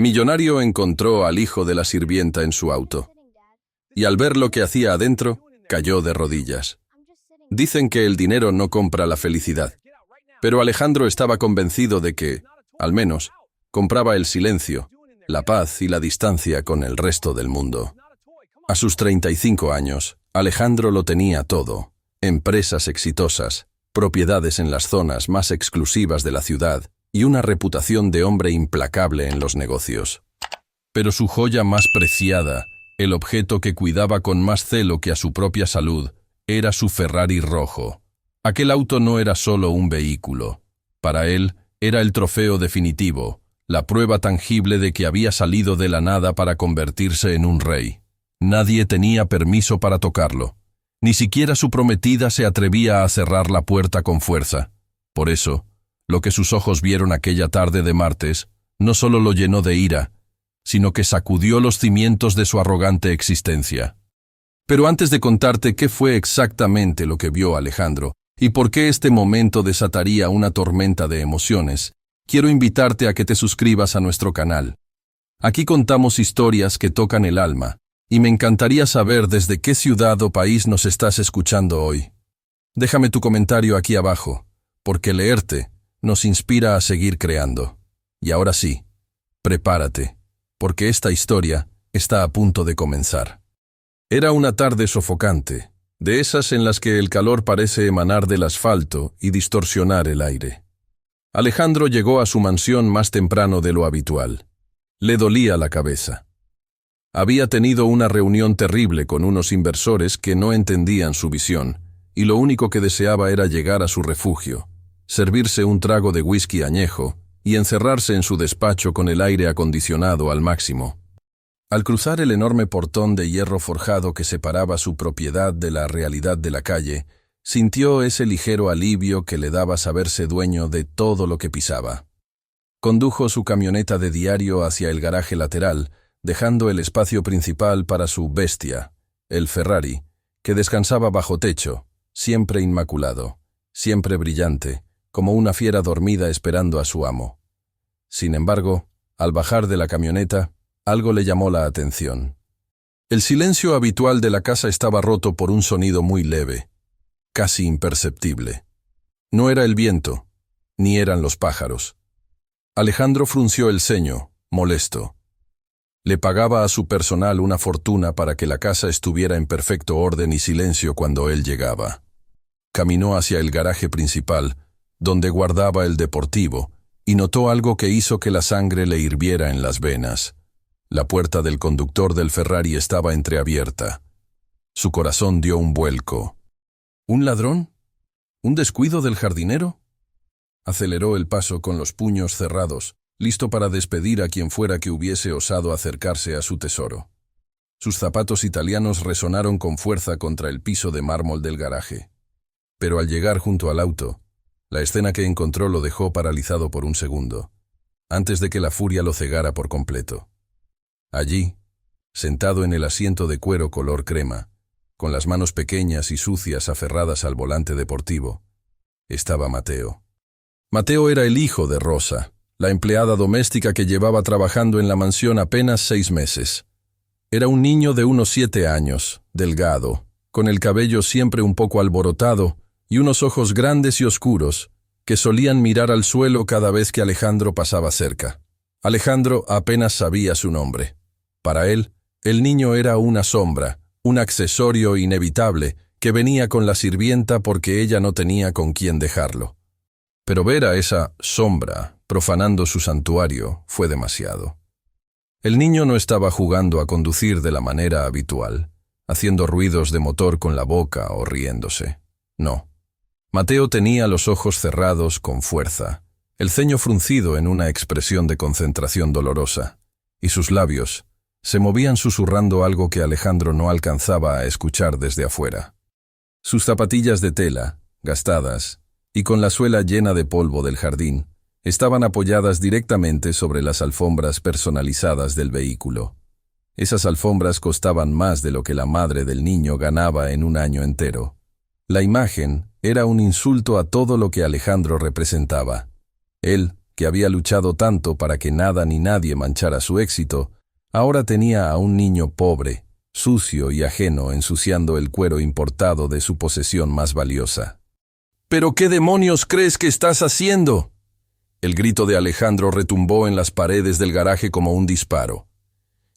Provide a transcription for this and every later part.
Millonario encontró al hijo de la sirvienta en su auto, y al ver lo que hacía adentro, cayó de rodillas. Dicen que el dinero no compra la felicidad, pero Alejandro estaba convencido de que, al menos, compraba el silencio, la paz y la distancia con el resto del mundo. A sus 35 años, Alejandro lo tenía todo: empresas exitosas, propiedades en las zonas más exclusivas de la ciudad y una reputación de hombre implacable en los negocios. Pero su joya más preciada, el objeto que cuidaba con más celo que a su propia salud, era su Ferrari rojo. Aquel auto no era solo un vehículo. Para él, era el trofeo definitivo, la prueba tangible de que había salido de la nada para convertirse en un rey. Nadie tenía permiso para tocarlo. Ni siquiera su prometida se atrevía a cerrar la puerta con fuerza. Por eso, lo que sus ojos vieron aquella tarde de martes no solo lo llenó de ira, sino que sacudió los cimientos de su arrogante existencia. Pero antes de contarte qué fue exactamente lo que vio Alejandro y por qué este momento desataría una tormenta de emociones, quiero invitarte a que te suscribas a nuestro canal. Aquí contamos historias que tocan el alma, y me encantaría saber desde qué ciudad o país nos estás escuchando hoy. Déjame tu comentario aquí abajo, porque leerte nos inspira a seguir creando. Y ahora sí, prepárate, porque esta historia está a punto de comenzar. Era una tarde sofocante, de esas en las que el calor parece emanar del asfalto y distorsionar el aire. Alejandro llegó a su mansión más temprano de lo habitual. Le dolía la cabeza. Había tenido una reunión terrible con unos inversores que no entendían su visión, y lo único que deseaba era llegar a su refugio, servirse un trago de whisky añejo y encerrarse en su despacho con el aire acondicionado al máximo. Al cruzar el enorme portón de hierro forjado que separaba su propiedad de la realidad de la calle, sintió ese ligero alivio que le daba saberse dueño de todo lo que pisaba. Condujo su camioneta de diario hacia el garaje lateral, dejando el espacio principal para su bestia, el Ferrari, que descansaba bajo techo, siempre inmaculado, siempre brillante, como una fiera dormida esperando a su amo. Sin embargo, al bajar de la camioneta, algo le llamó la atención. El silencio habitual de la casa estaba roto por un sonido muy leve, casi imperceptible. No era el viento, ni eran los pájaros. Alejandro frunció el ceño, molesto. Le pagaba a su personal una fortuna para que la casa estuviera en perfecto orden y silencio cuando él llegaba. Caminó hacia el garaje principal, donde guardaba el deportivo, y notó algo que hizo que la sangre le hirviera en las venas. La puerta del conductor del Ferrari estaba entreabierta. Su corazón dio un vuelco. ¿Un ladrón? ¿Un descuido del jardinero? Aceleró el paso con los puños cerrados, listo para despedir a quien fuera que hubiese osado acercarse a su tesoro. Sus zapatos italianos resonaron con fuerza contra el piso de mármol del garaje. Pero al llegar junto al auto, la escena que encontró lo dejó paralizado por un segundo, antes de que la furia lo cegara por completo. Allí, sentado en el asiento de cuero color crema, con las manos pequeñas y sucias aferradas al volante deportivo, estaba Mateo. Mateo era el hijo de Rosa, la empleada doméstica que llevaba trabajando en la mansión apenas 6 meses. Era un niño de unos 7 años, delgado, con el cabello siempre un poco alborotado y unos ojos grandes y oscuros que solían mirar al suelo cada vez que Alejandro pasaba cerca. Alejandro apenas sabía su nombre. Para él, el niño era una sombra, un accesorio inevitable que venía con la sirvienta porque ella no tenía con quién dejarlo. Pero ver a esa sombra profanando su santuario fue demasiado. El niño no estaba jugando a conducir de la manera habitual, haciendo ruidos de motor con la boca o riéndose. No. Mateo tenía los ojos cerrados con fuerza, el ceño fruncido en una expresión de concentración dolorosa, y sus labios se movían susurrando algo que Alejandro no alcanzaba a escuchar desde afuera. Sus zapatillas de tela, gastadas, y con la suela llena de polvo del jardín, estaban apoyadas directamente sobre las alfombras personalizadas del vehículo. Esas alfombras costaban más de lo que la madre del niño ganaba en un año entero. La imagen era un insulto a todo lo que Alejandro representaba. Él, que había luchado tanto para que nada ni nadie manchara su éxito, ahora tenía a un niño pobre, sucio y ajeno ensuciando el cuero importado de su posesión más valiosa. «¿Pero qué demonios crees que estás haciendo?». El grito de Alejandro retumbó en las paredes del garaje como un disparo.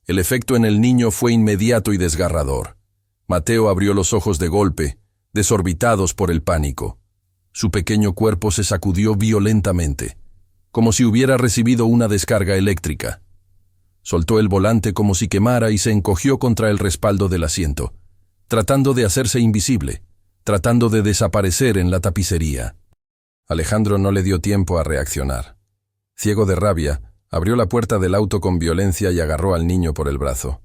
El efecto en el niño fue inmediato y desgarrador. Mateo abrió los ojos de golpe, desorbitados por el pánico. Su pequeño cuerpo se sacudió violentamente, como si hubiera recibido una descarga eléctrica. Soltó el volante como si quemara y se encogió contra el respaldo del asiento, tratando de hacerse invisible, tratando de desaparecer en la tapicería. Alejandro no le dio tiempo a reaccionar. Ciego de rabia, abrió la puerta del auto con violencia y agarró al niño por el brazo.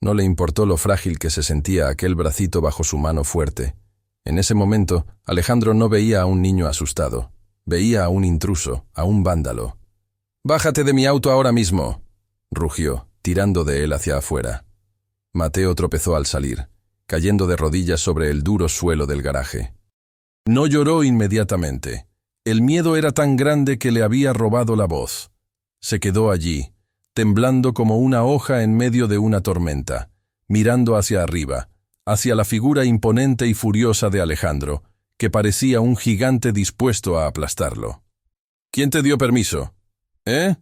No le importó lo frágil que se sentía aquel bracito bajo su mano fuerte. En ese momento, Alejandro no veía a un niño asustado. Veía a un intruso, a un vándalo. «¡Bájate de mi auto ahora mismo!», rugió, tirando de él hacia afuera. Mateo tropezó al salir, cayendo de rodillas sobre el duro suelo del garaje. No lloró inmediatamente. El miedo era tan grande que le había robado la voz. Se quedó allí, temblando como una hoja en medio de una tormenta, mirando hacia arriba, hacia la figura imponente y furiosa de Alejandro, que parecía un gigante dispuesto a aplastarlo. «¿Quién te dio permiso? ¿Eh?».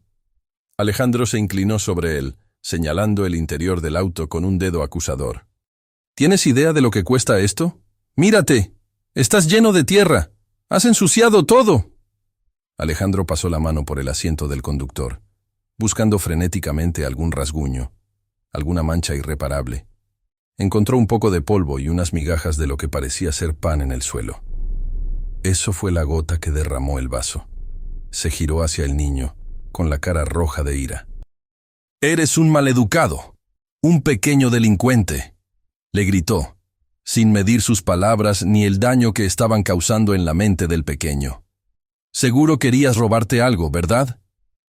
Alejandro se inclinó sobre él, señalando el interior del auto con un dedo acusador. «¿Tienes idea de lo que cuesta esto? ¡Mírate! ¡Estás lleno de tierra! ¡Has ensuciado todo!». Alejandro pasó la mano por el asiento del conductor, buscando frenéticamente algún rasguño, alguna mancha irreparable. Encontró un poco de polvo y unas migajas de lo que parecía ser pan en el suelo. Eso fue la gota que derramó el vaso. Se giró hacia el niño, con la cara roja de ira. «Eres un maleducado, un pequeño delincuente», le gritó, sin medir sus palabras ni el daño que estaban causando en la mente del pequeño. «Seguro querías robarte algo, ¿verdad?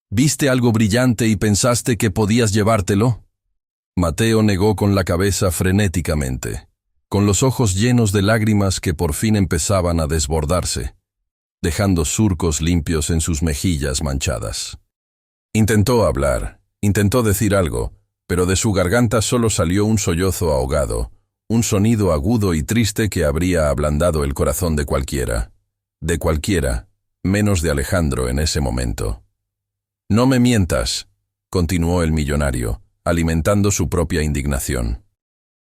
¿Viste algo brillante y pensaste que podías llevártelo?». Mateo negó con la cabeza frenéticamente, con los ojos llenos de lágrimas que por fin empezaban a desbordarse, dejando surcos limpios en sus mejillas manchadas. Intentó hablar, intentó decir algo, pero de su garganta solo salió un sollozo ahogado, un sonido agudo y triste que habría ablandado el corazón de cualquiera, menos de Alejandro en ese momento. «No me mientas», continuó el millonario, alimentando su propia indignación.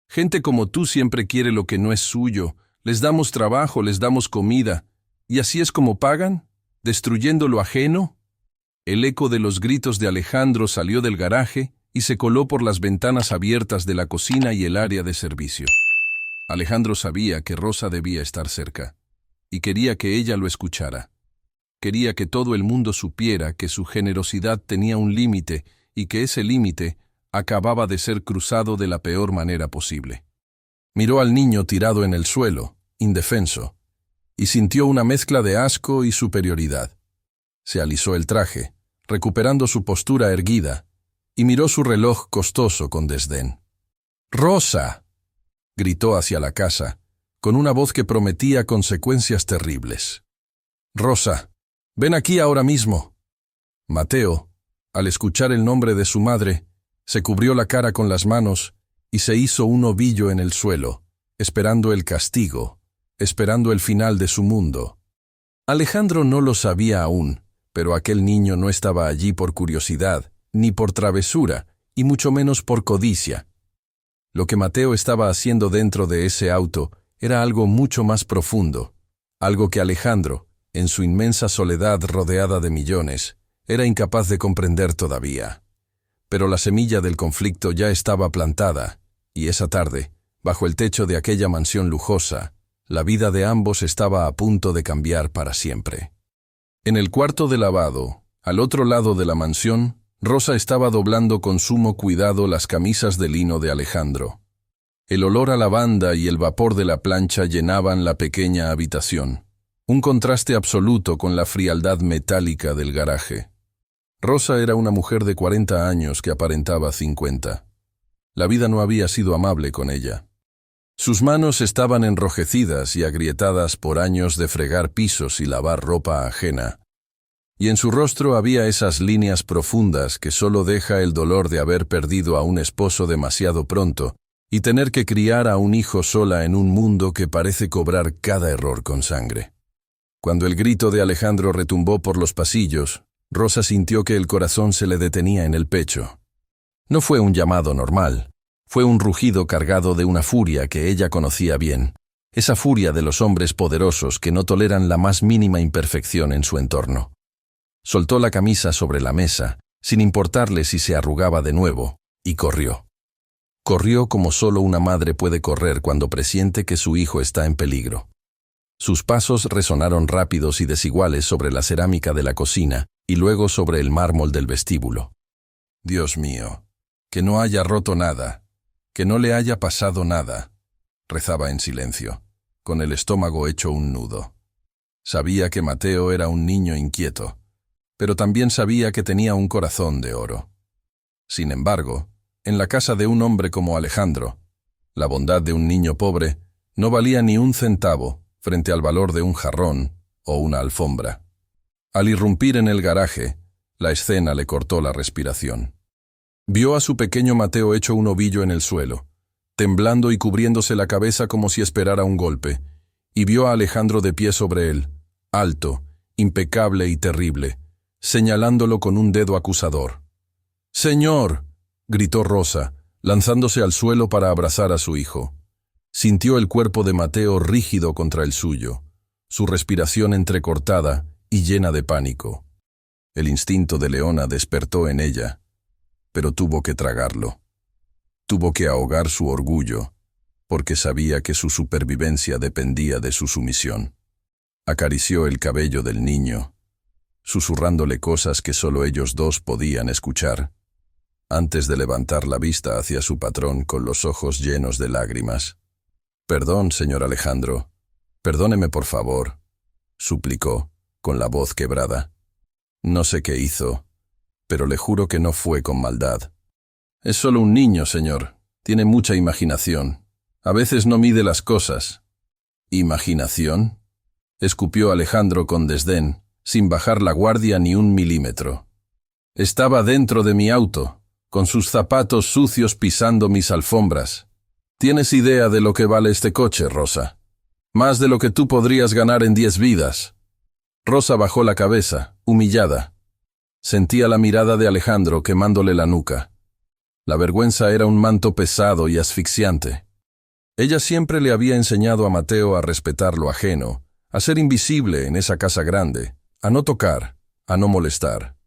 «Gente como tú siempre quiere lo que no es suyo, les damos trabajo, les damos comida, ¿y así es como pagan? ¿Destruyendo lo ajeno?». El eco de los gritos de Alejandro salió del garaje y se coló por las ventanas abiertas de la cocina y el área de servicio. Alejandro sabía que Rosa debía estar cerca, y quería que ella lo escuchara. Quería que todo el mundo supiera que su generosidad tenía un límite y que ese límite acababa de ser cruzado de la peor manera posible. Miró al niño tirado en el suelo, indefenso, y sintió una mezcla de asco y superioridad. Se alisó el traje, recuperando su postura erguida, y miró su reloj costoso con desdén. «¡Rosa!», gritó hacia la casa, con una voz que prometía consecuencias terribles. «Rosa, ven aquí ahora mismo». Mateo, al escuchar el nombre de su madre, se cubrió la cara con las manos y se hizo un ovillo en el suelo, esperando el castigo, esperando el final de su mundo. Alejandro no lo sabía aún, pero aquel niño no estaba allí por curiosidad, ni por travesura, y mucho menos por codicia. Lo que Mateo estaba haciendo dentro de ese auto era algo mucho más profundo, algo que Alejandro, en su inmensa soledad rodeada de millones, era incapaz de comprender todavía. Pero la semilla del conflicto ya estaba plantada, y esa tarde, bajo el techo de aquella mansión lujosa, la vida de ambos estaba a punto de cambiar para siempre. En el cuarto de lavado, al otro lado de la mansión, Rosa estaba doblando con sumo cuidado las camisas de lino de Alejandro. El olor a lavanda y el vapor de la plancha llenaban la pequeña habitación, un contraste absoluto con la frialdad metálica del garaje. Rosa era una mujer de 40 años que aparentaba 50. La vida no había sido amable con ella. Sus manos estaban enrojecidas y agrietadas por años de fregar pisos y lavar ropa ajena. y en su rostro había esas líneas profundas que solo deja el dolor de haber perdido a un esposo demasiado pronto y tener que criar a un hijo sola en un mundo que parece cobrar cada error con sangre. Cuando el grito de Alejandro retumbó por los pasillos, Rosa sintió que el corazón se le detenía en el pecho. No fue un llamado normal, fue un rugido cargado de una furia que ella conocía bien, esa furia de los hombres poderosos que no toleran la más mínima imperfección en su entorno. Soltó la camisa sobre la mesa, sin importarle si se arrugaba de nuevo, y corrió. Corrió como solo una madre puede correr cuando presiente que su hijo está en peligro. Sus pasos resonaron rápidos y desiguales sobre la cerámica de la cocina y luego sobre el mármol del vestíbulo. Dios mío, que no haya roto nada, que no le haya pasado nada, rezaba en silencio, con el estómago hecho un nudo. Sabía que Mateo era un niño inquieto, pero también sabía que tenía un corazón de oro. Sin embargo, en la casa de un hombre como Alejandro, la bondad de un niño pobre no valía ni un centavo frente al valor de un jarrón o una alfombra. Al irrumpir en el garaje, la escena le cortó la respiración. Vio a su pequeño Mateo hecho un ovillo en el suelo, temblando y cubriéndose la cabeza como si esperara un golpe, y vio a Alejandro de pie sobre él, alto, impecable y terrible, señalándolo con un dedo acusador. «¡Señor!», gritó Rosa, lanzándose al suelo para abrazar a su hijo. Sintió el cuerpo de Mateo rígido contra el suyo, su respiración entrecortada y llena de pánico. El instinto de leona despertó en ella, pero tuvo que tragarlo. Tuvo que ahogar su orgullo, porque sabía que su supervivencia dependía de su sumisión. Acarició el cabello del niño, susurrándole cosas que solo ellos dos podían escuchar, antes de levantar la vista hacia su patrón con los ojos llenos de lágrimas. «Perdón, señor Alejandro, perdóneme por favor», suplicó, con la voz quebrada. «No sé qué hizo, pero le juro que no fue con maldad. Es solo un niño, señor. Tiene mucha imaginación. A veces no mide las cosas». «¿Imaginación?», escupió Alejandro con desdén, sin bajar la guardia ni un milímetro. «Estaba dentro de mi auto, con sus zapatos sucios pisando mis alfombras. ¿Tienes idea de lo que vale este coche, Rosa? Más de lo que tú podrías ganar en 10 vidas». Rosa bajó la cabeza, humillada. Sentía la mirada de Alejandro quemándole la nuca. La vergüenza era un manto pesado y asfixiante. Ella siempre le había enseñado a Mateo a respetar lo ajeno, a ser invisible en esa casa grande, a no tocar, a no molestar.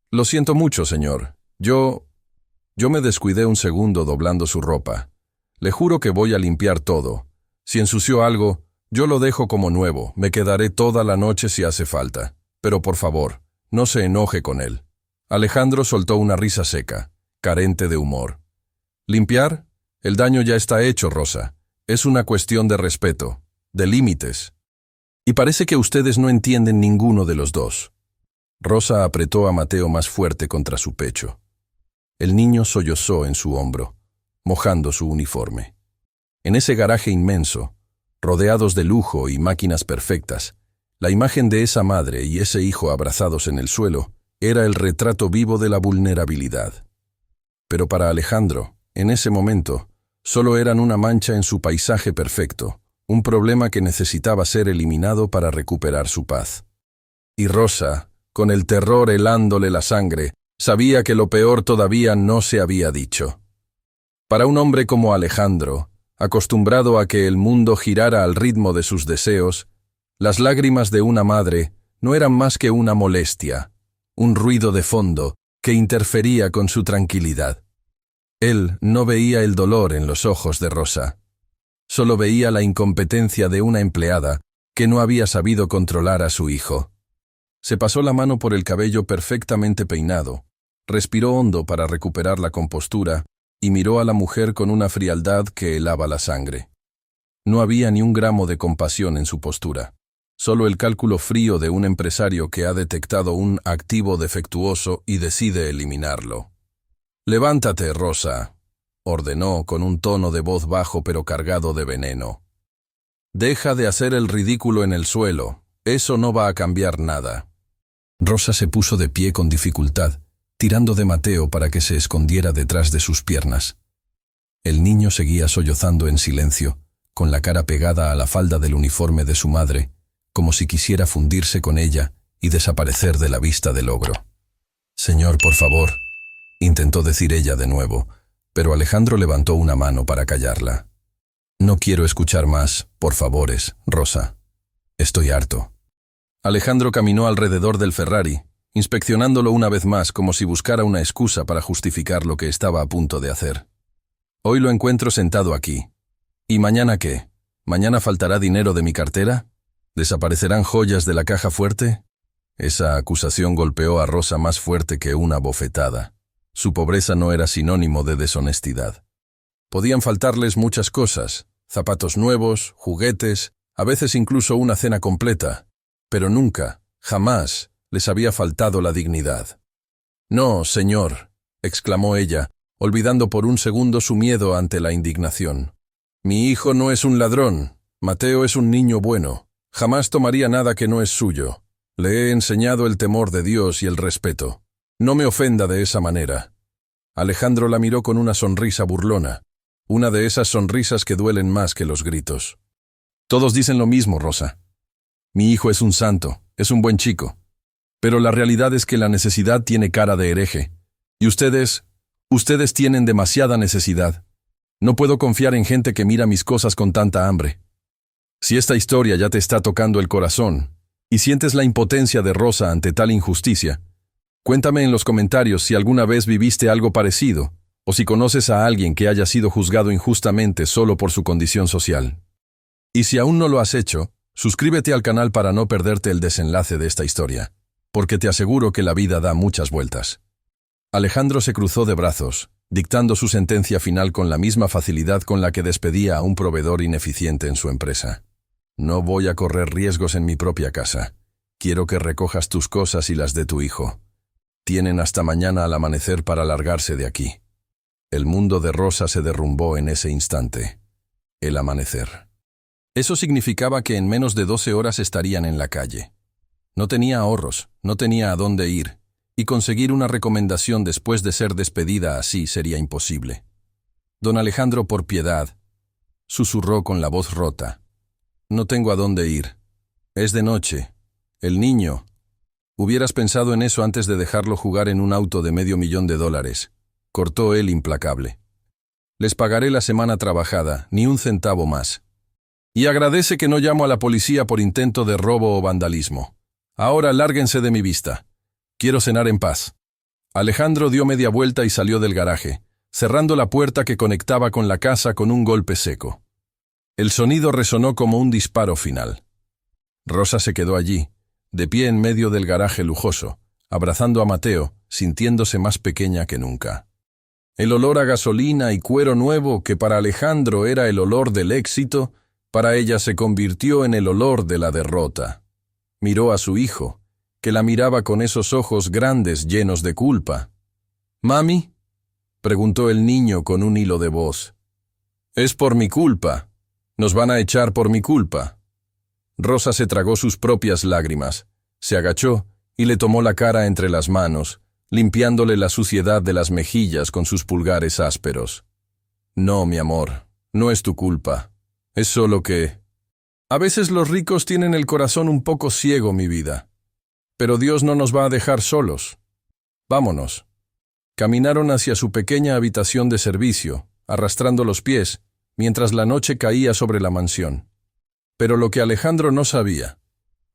«Lo siento mucho, señor. Yo me descuidé un segundo doblando su ropa. Le juro que voy a limpiar todo. Si ensució algo, yo lo dejo como nuevo. Me quedaré toda la noche si hace falta. Pero por favor, no se enoje con él». Alejandro soltó una risa seca, carente de humor. «¿Limpiar? El daño ya está hecho, Rosa. Es una cuestión de respeto, de límites. Y parece que ustedes no entienden ninguno de los dos». Rosa apretó a Mateo más fuerte contra su pecho. El niño sollozó en su hombro, mojando su uniforme. En ese garaje inmenso, rodeados de lujo y máquinas perfectas, la imagen de esa madre y ese hijo abrazados en el suelo era el retrato vivo de la vulnerabilidad. Pero para Alejandro, en ese momento, solo eran una mancha en su paisaje perfecto, un problema que necesitaba ser eliminado para recuperar su paz. Y Rosa, con el terror helándole la sangre, sabía que lo peor todavía no se había dicho. Para un hombre como Alejandro, acostumbrado a que el mundo girara al ritmo de sus deseos, las lágrimas de una madre no eran más que una molestia, un ruido de fondo que interfería con su tranquilidad. Él no veía el dolor en los ojos de Rosa. Solo veía la incompetencia de una empleada que no había sabido controlar a su hijo. Se pasó la mano por el cabello perfectamente peinado, respiró hondo para recuperar la compostura y miró a la mujer con una frialdad que helaba la sangre. No había ni un gramo de compasión en su postura, solo el cálculo frío de un empresario que ha detectado un activo defectuoso y decide eliminarlo. «Levántate, Rosa», ordenó con un tono de voz bajo pero cargado de veneno. «Deja de hacer el ridículo en el suelo, eso no va a cambiar nada». Rosa se puso de pie con dificultad, tirando de Mateo para que se escondiera detrás de sus piernas. El niño seguía sollozando en silencio, con la cara pegada a la falda del uniforme de su madre, como si quisiera fundirse con ella y desaparecer de la vista del ogro. «Señor, por favor», intentó decir ella de nuevo, pero Alejandro levantó una mano para callarla. «No quiero escuchar más, por favores, Rosa. Estoy harto». Alejandro caminó alrededor del Ferrari, inspeccionándolo una vez más como si buscara una excusa para justificar lo que estaba a punto de hacer. «Hoy lo encuentro sentado aquí. ¿Y mañana qué? ¿Mañana faltará dinero de mi cartera? ¿Desaparecerán joyas de la caja fuerte?» Esa acusación golpeó a Rosa más fuerte que una bofetada. Su pobreza no era sinónimo de deshonestidad. Podían faltarles muchas cosas, zapatos nuevos, juguetes, a veces incluso una cena completa, pero nunca, jamás, les había faltado la dignidad. «No, señor», exclamó ella, olvidando por un segundo su miedo ante la indignación. «Mi hijo no es un ladrón. Mateo es un niño bueno. Jamás tomaría nada que no es suyo. Le he enseñado el temor de Dios y el respeto. No me ofenda de esa manera». Alejandro la miró con una sonrisa burlona, una de esas sonrisas que duelen más que los gritos. «Todos dicen lo mismo, Rosa. Mi hijo es un santo, es un buen chico. Pero la realidad es que la necesidad tiene cara de hereje. Y ustedes tienen demasiada necesidad. No puedo confiar en gente que mira mis cosas con tanta hambre. Si esta historia ya te está tocando el corazón y sientes la impotencia de Rosa ante tal injusticia, cuéntame en los comentarios si alguna vez viviste algo parecido o si conoces a alguien que haya sido juzgado injustamente solo por su condición social. Y si aún no lo has hecho, suscríbete al canal para no perderte el desenlace de esta historia, porque te aseguro que la vida da muchas vueltas. Alejandro se cruzó de brazos, dictando su sentencia final con la misma facilidad con la que despedía a un proveedor ineficiente en su empresa. «No voy a correr riesgos en mi propia casa. Quiero que recojas tus cosas y las de tu hijo. Tienen hasta mañana al amanecer para largarse de aquí». El mundo de Rosa se derrumbó en ese instante. El amanecer. Eso significaba que en menos de 12 horas estarían en la calle. No tenía ahorros, no tenía a dónde ir, y conseguir una recomendación después de ser despedida así sería imposible. «Don Alejandro, por piedad», susurró con la voz rota. «No tengo a dónde ir. Es de noche. El niño. Hubieras pensado en eso antes de dejarlo jugar en un auto de $500,000, cortó él implacable. «Les pagaré la semana trabajada, ni un centavo más. Y agradece que no llamo a la policía por intento de robo o vandalismo. Ahora lárguense de mi vista. Quiero cenar en paz». Alejandro dio media vuelta y salió del garaje, cerrando la puerta que conectaba con la casa con un golpe seco. El sonido resonó como un disparo final. Rosa se quedó allí, de pie en medio del garaje lujoso, abrazando a Mateo, sintiéndose más pequeña que nunca. El olor a gasolina y cuero nuevo, que para Alejandro era el olor del éxito, para ella se convirtió en el olor de la derrota. Miró a su hijo, que la miraba con esos ojos grandes llenos de culpa. «¿Mami?», preguntó el niño con un hilo de voz. «Es por mi culpa. Nos van a echar por mi culpa». Rosa se tragó sus propias lágrimas, se agachó y le tomó la cara entre las manos, limpiándole la suciedad de las mejillas con sus pulgares ásperos. «No, mi amor, no es tu culpa. Es solo que... a veces los ricos tienen el corazón un poco ciego, mi vida. Pero Dios no nos va a dejar solos. Vámonos». Caminaron hacia su pequeña habitación de servicio, arrastrando los pies, mientras la noche caía sobre la mansión. Pero lo que Alejandro no sabía,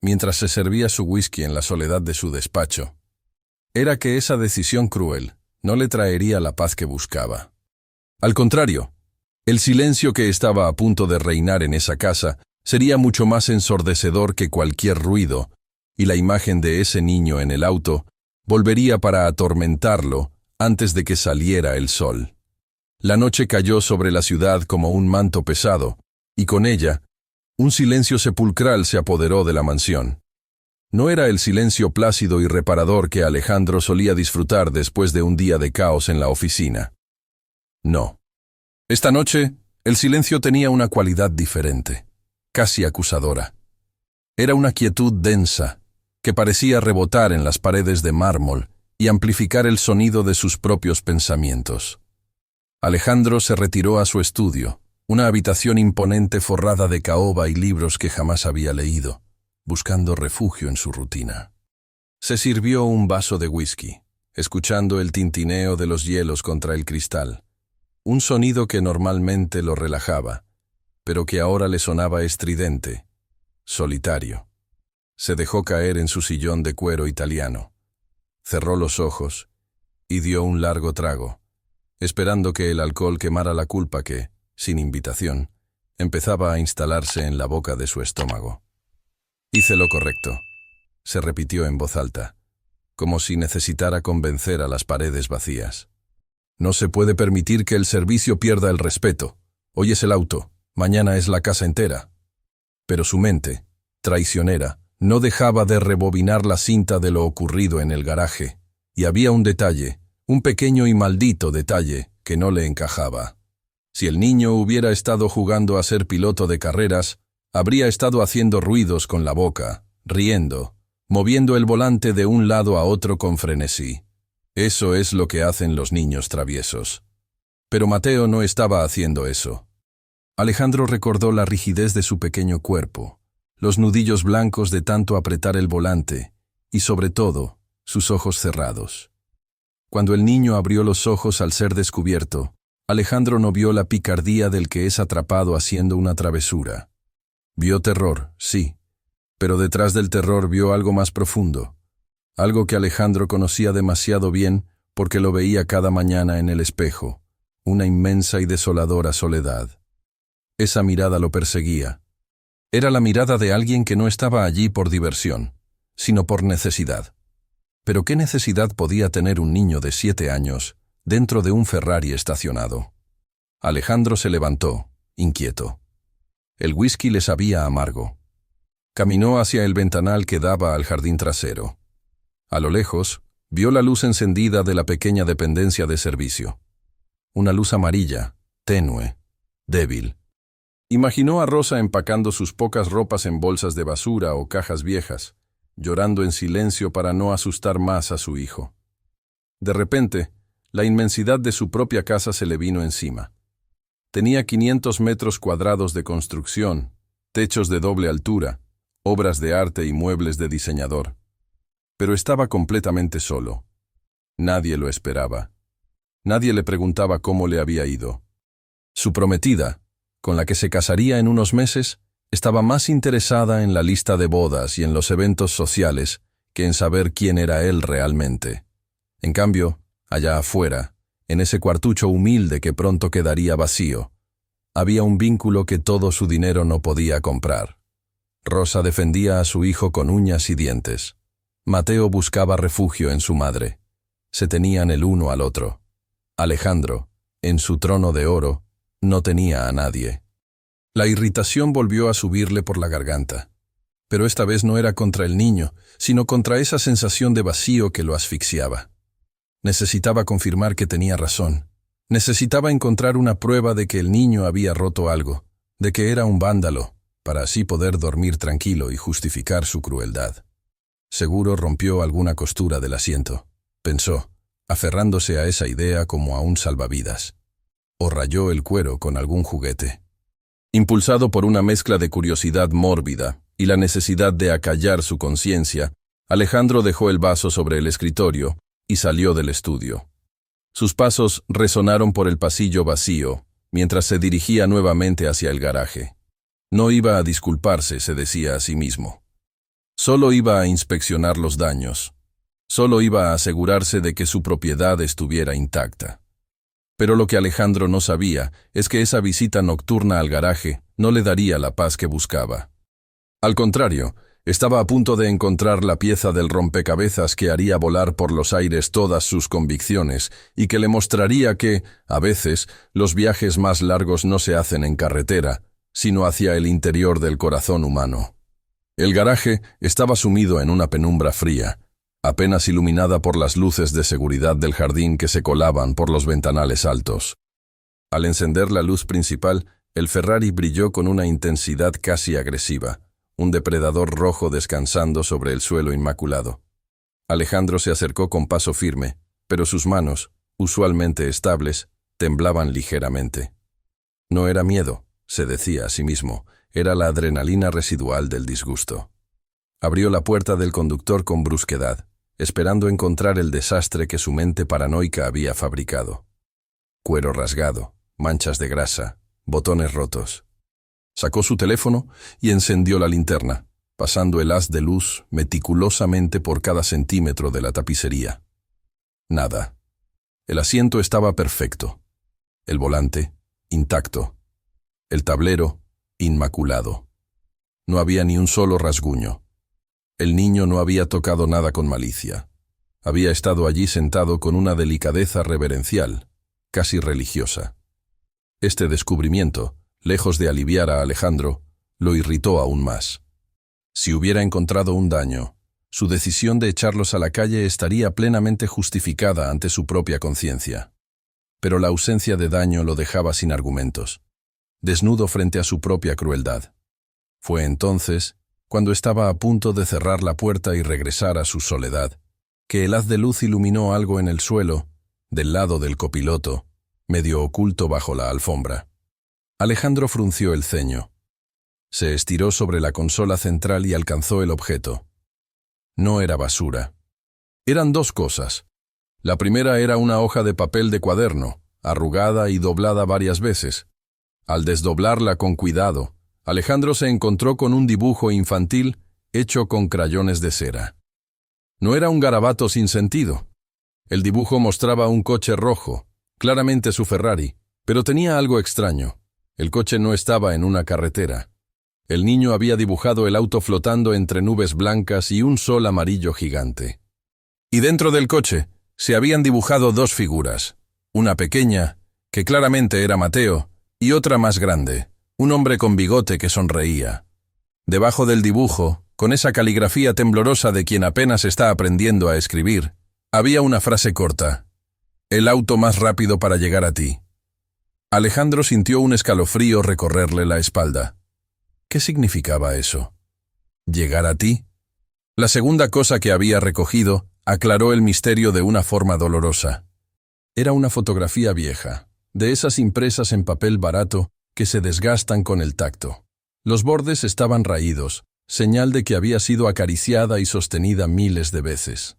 mientras se servía su whisky en la soledad de su despacho, era que esa decisión cruel no le traería la paz que buscaba. Al contrario, el silencio que estaba a punto de reinar en esa casa sería mucho más ensordecedor que cualquier ruido, y la imagen de ese niño en el auto volvería para atormentarlo antes de que saliera el sol. La noche cayó sobre la ciudad como un manto pesado, y con ella, un silencio sepulcral se apoderó de la mansión. No era el silencio plácido y reparador que Alejandro solía disfrutar después de un día de caos en la oficina. No. Esta noche, el silencio tenía una cualidad diferente, casi acusadora. Era una quietud densa, que parecía rebotar en las paredes de mármol y amplificar el sonido de sus propios pensamientos. Alejandro se retiró a su estudio, una habitación imponente forrada de caoba y libros que jamás había leído, buscando refugio en su rutina. Se sirvió un vaso de whisky, escuchando el tintineo de los hielos contra el cristal, un sonido que normalmente lo relajaba, pero que ahora le sonaba estridente, solitario. Se dejó caer en su sillón de cuero italiano, cerró los ojos y dio un largo trago, esperando que el alcohol quemara la culpa que, sin invitación, empezaba a instalarse en la boca de su estómago. «Hice lo correcto», se repitió en voz alta, como si necesitara convencer a las paredes vacías. «No se puede permitir que el servicio pierda el respeto. Hoy es el auto, mañana es la casa entera». Pero su mente, traicionera, no dejaba de rebobinar la cinta de lo ocurrido en el garaje, y había un detalle, un pequeño y maldito detalle, que no le encajaba. Si el niño hubiera estado jugando a ser piloto de carreras, habría estado haciendo ruidos con la boca, riendo, moviendo el volante de un lado a otro con frenesí. Eso es lo que hacen los niños traviesos. Pero Mateo no estaba haciendo eso. Alejandro recordó la rigidez de su pequeño cuerpo, los nudillos blancos de tanto apretar el volante, y sobre todo, sus ojos cerrados. Cuando el niño abrió los ojos al ser descubierto, Alejandro no vio la picardía del que es atrapado haciendo una travesura. Vio terror, sí, pero detrás del terror vio algo más profundo, algo que Alejandro conocía demasiado bien porque lo veía cada mañana en el espejo, una inmensa y desoladora soledad. Esa mirada lo perseguía. Era la mirada de alguien que no estaba allí por diversión, sino por necesidad. Pero ¿qué necesidad podía tener un niño de 7 años dentro de un Ferrari estacionado? Alejandro se levantó, inquieto. El whisky le sabía amargo. Caminó hacia el ventanal que daba al jardín trasero. A lo lejos, vio la luz encendida de la pequeña dependencia de servicio. Una luz amarilla, tenue, débil. Imaginó a Rosa empacando sus pocas ropas en bolsas de basura o cajas viejas, llorando en silencio para no asustar más a su hijo. De repente, la inmensidad de su propia casa se le vino encima. Tenía 500 metros cuadrados de construcción, techos de doble altura, obras de arte y muebles de diseñador. Pero estaba completamente solo. Nadie lo esperaba. Nadie le preguntaba cómo le había ido. Su prometida, con la que se casaría en unos meses, estaba más interesada en la lista de bodas y en los eventos sociales que en saber quién era él realmente. En cambio, allá afuera, en ese cuartucho humilde que pronto quedaría vacío, había un vínculo que todo su dinero no podía comprar. Rosa defendía a su hijo con uñas y dientes. Mateo buscaba refugio en su madre. Se tenían el uno al otro. Alejandro, en su trono de oro, no tenía a nadie. La irritación volvió a subirle por la garganta. Pero esta vez no era contra el niño, sino contra esa sensación de vacío que lo asfixiaba. Necesitaba confirmar que tenía razón. Necesitaba encontrar una prueba de que el niño había roto algo, de que era un vándalo, para así poder dormir tranquilo y justificar su crueldad. Seguro rompió alguna costura del asiento, pensó, aferrándose a esa idea como a un salvavidas. O rayó el cuero con algún juguete. Impulsado por una mezcla de curiosidad mórbida y la necesidad de acallar su conciencia, Alejandro dejó el vaso sobre el escritorio y salió del estudio. Sus pasos resonaron por el pasillo vacío, mientras se dirigía nuevamente hacia el garaje. No iba a disculparse, se decía a sí mismo. Solo iba a inspeccionar los daños. Solo iba a asegurarse de que su propiedad estuviera intacta. Pero lo que Alejandro no sabía es que esa visita nocturna al garaje no le daría la paz que buscaba. Al contrario, estaba a punto de encontrar la pieza del rompecabezas que haría volar por los aires todas sus convicciones y que le mostraría que, a veces, los viajes más largos no se hacen en carretera, sino hacia el interior del corazón humano. El garaje estaba sumido en una penumbra fría, apenas iluminada por las luces de seguridad del jardín que se colaban por los ventanales altos. Al encender la luz principal, el Ferrari brilló con una intensidad casi agresiva, un depredador rojo descansando sobre el suelo inmaculado. Alejandro se acercó con paso firme, pero sus manos, usualmente estables, temblaban ligeramente. No era miedo, se decía a sí mismo, era la adrenalina residual del disgusto. Abrió la puerta del conductor con brusquedad, esperando encontrar el desastre que su mente paranoica había fabricado. Cuero rasgado, manchas de grasa, botones rotos. Sacó su teléfono y encendió la linterna, pasando el haz de luz meticulosamente por cada centímetro de la tapicería. Nada. El asiento estaba perfecto. El volante, intacto. El tablero, inmaculado. No había ni un solo rasguño. El niño no había tocado nada con malicia. Había estado allí sentado con una delicadeza reverencial, casi religiosa. Este descubrimiento, lejos de aliviar a Alejandro, lo irritó aún más. Si hubiera encontrado un daño, su decisión de echarlos a la calle estaría plenamente justificada ante su propia conciencia. Pero la ausencia de daño lo dejaba sin argumentos, desnudo frente a su propia crueldad. Fue entonces, cuando estaba a punto de cerrar la puerta y regresar a su soledad, que el haz de luz iluminó algo en el suelo, del lado del copiloto, medio oculto bajo la alfombra. Alejandro frunció el ceño. Se estiró sobre la consola central y alcanzó el objeto. No era basura. Eran dos cosas. La primera era una hoja de papel de cuaderno, arrugada y doblada varias veces. Al desdoblarla con cuidado, Alejandro se encontró con un dibujo infantil hecho con crayones de cera. No era un garabato sin sentido. El dibujo mostraba un coche rojo, claramente su Ferrari, pero tenía algo extraño. El coche no estaba en una carretera. El niño había dibujado el auto flotando entre nubes blancas y un sol amarillo gigante. Y dentro del coche se habían dibujado dos figuras, una pequeña, que claramente era Mateo, y otra más grande, un hombre con bigote que sonreía. Debajo del dibujo, con esa caligrafía temblorosa de quien apenas está aprendiendo a escribir, había una frase corta: «El auto más rápido para llegar a ti». Alejandro sintió un escalofrío recorrerle la espalda. ¿Qué significaba eso? ¿Llegar a ti? La segunda cosa que había recogido aclaró el misterio de una forma dolorosa. Era una fotografía vieja, de esas impresas en papel barato que se desgastan con el tacto. Los bordes estaban raídos, señal de que había sido acariciada y sostenida miles de veces.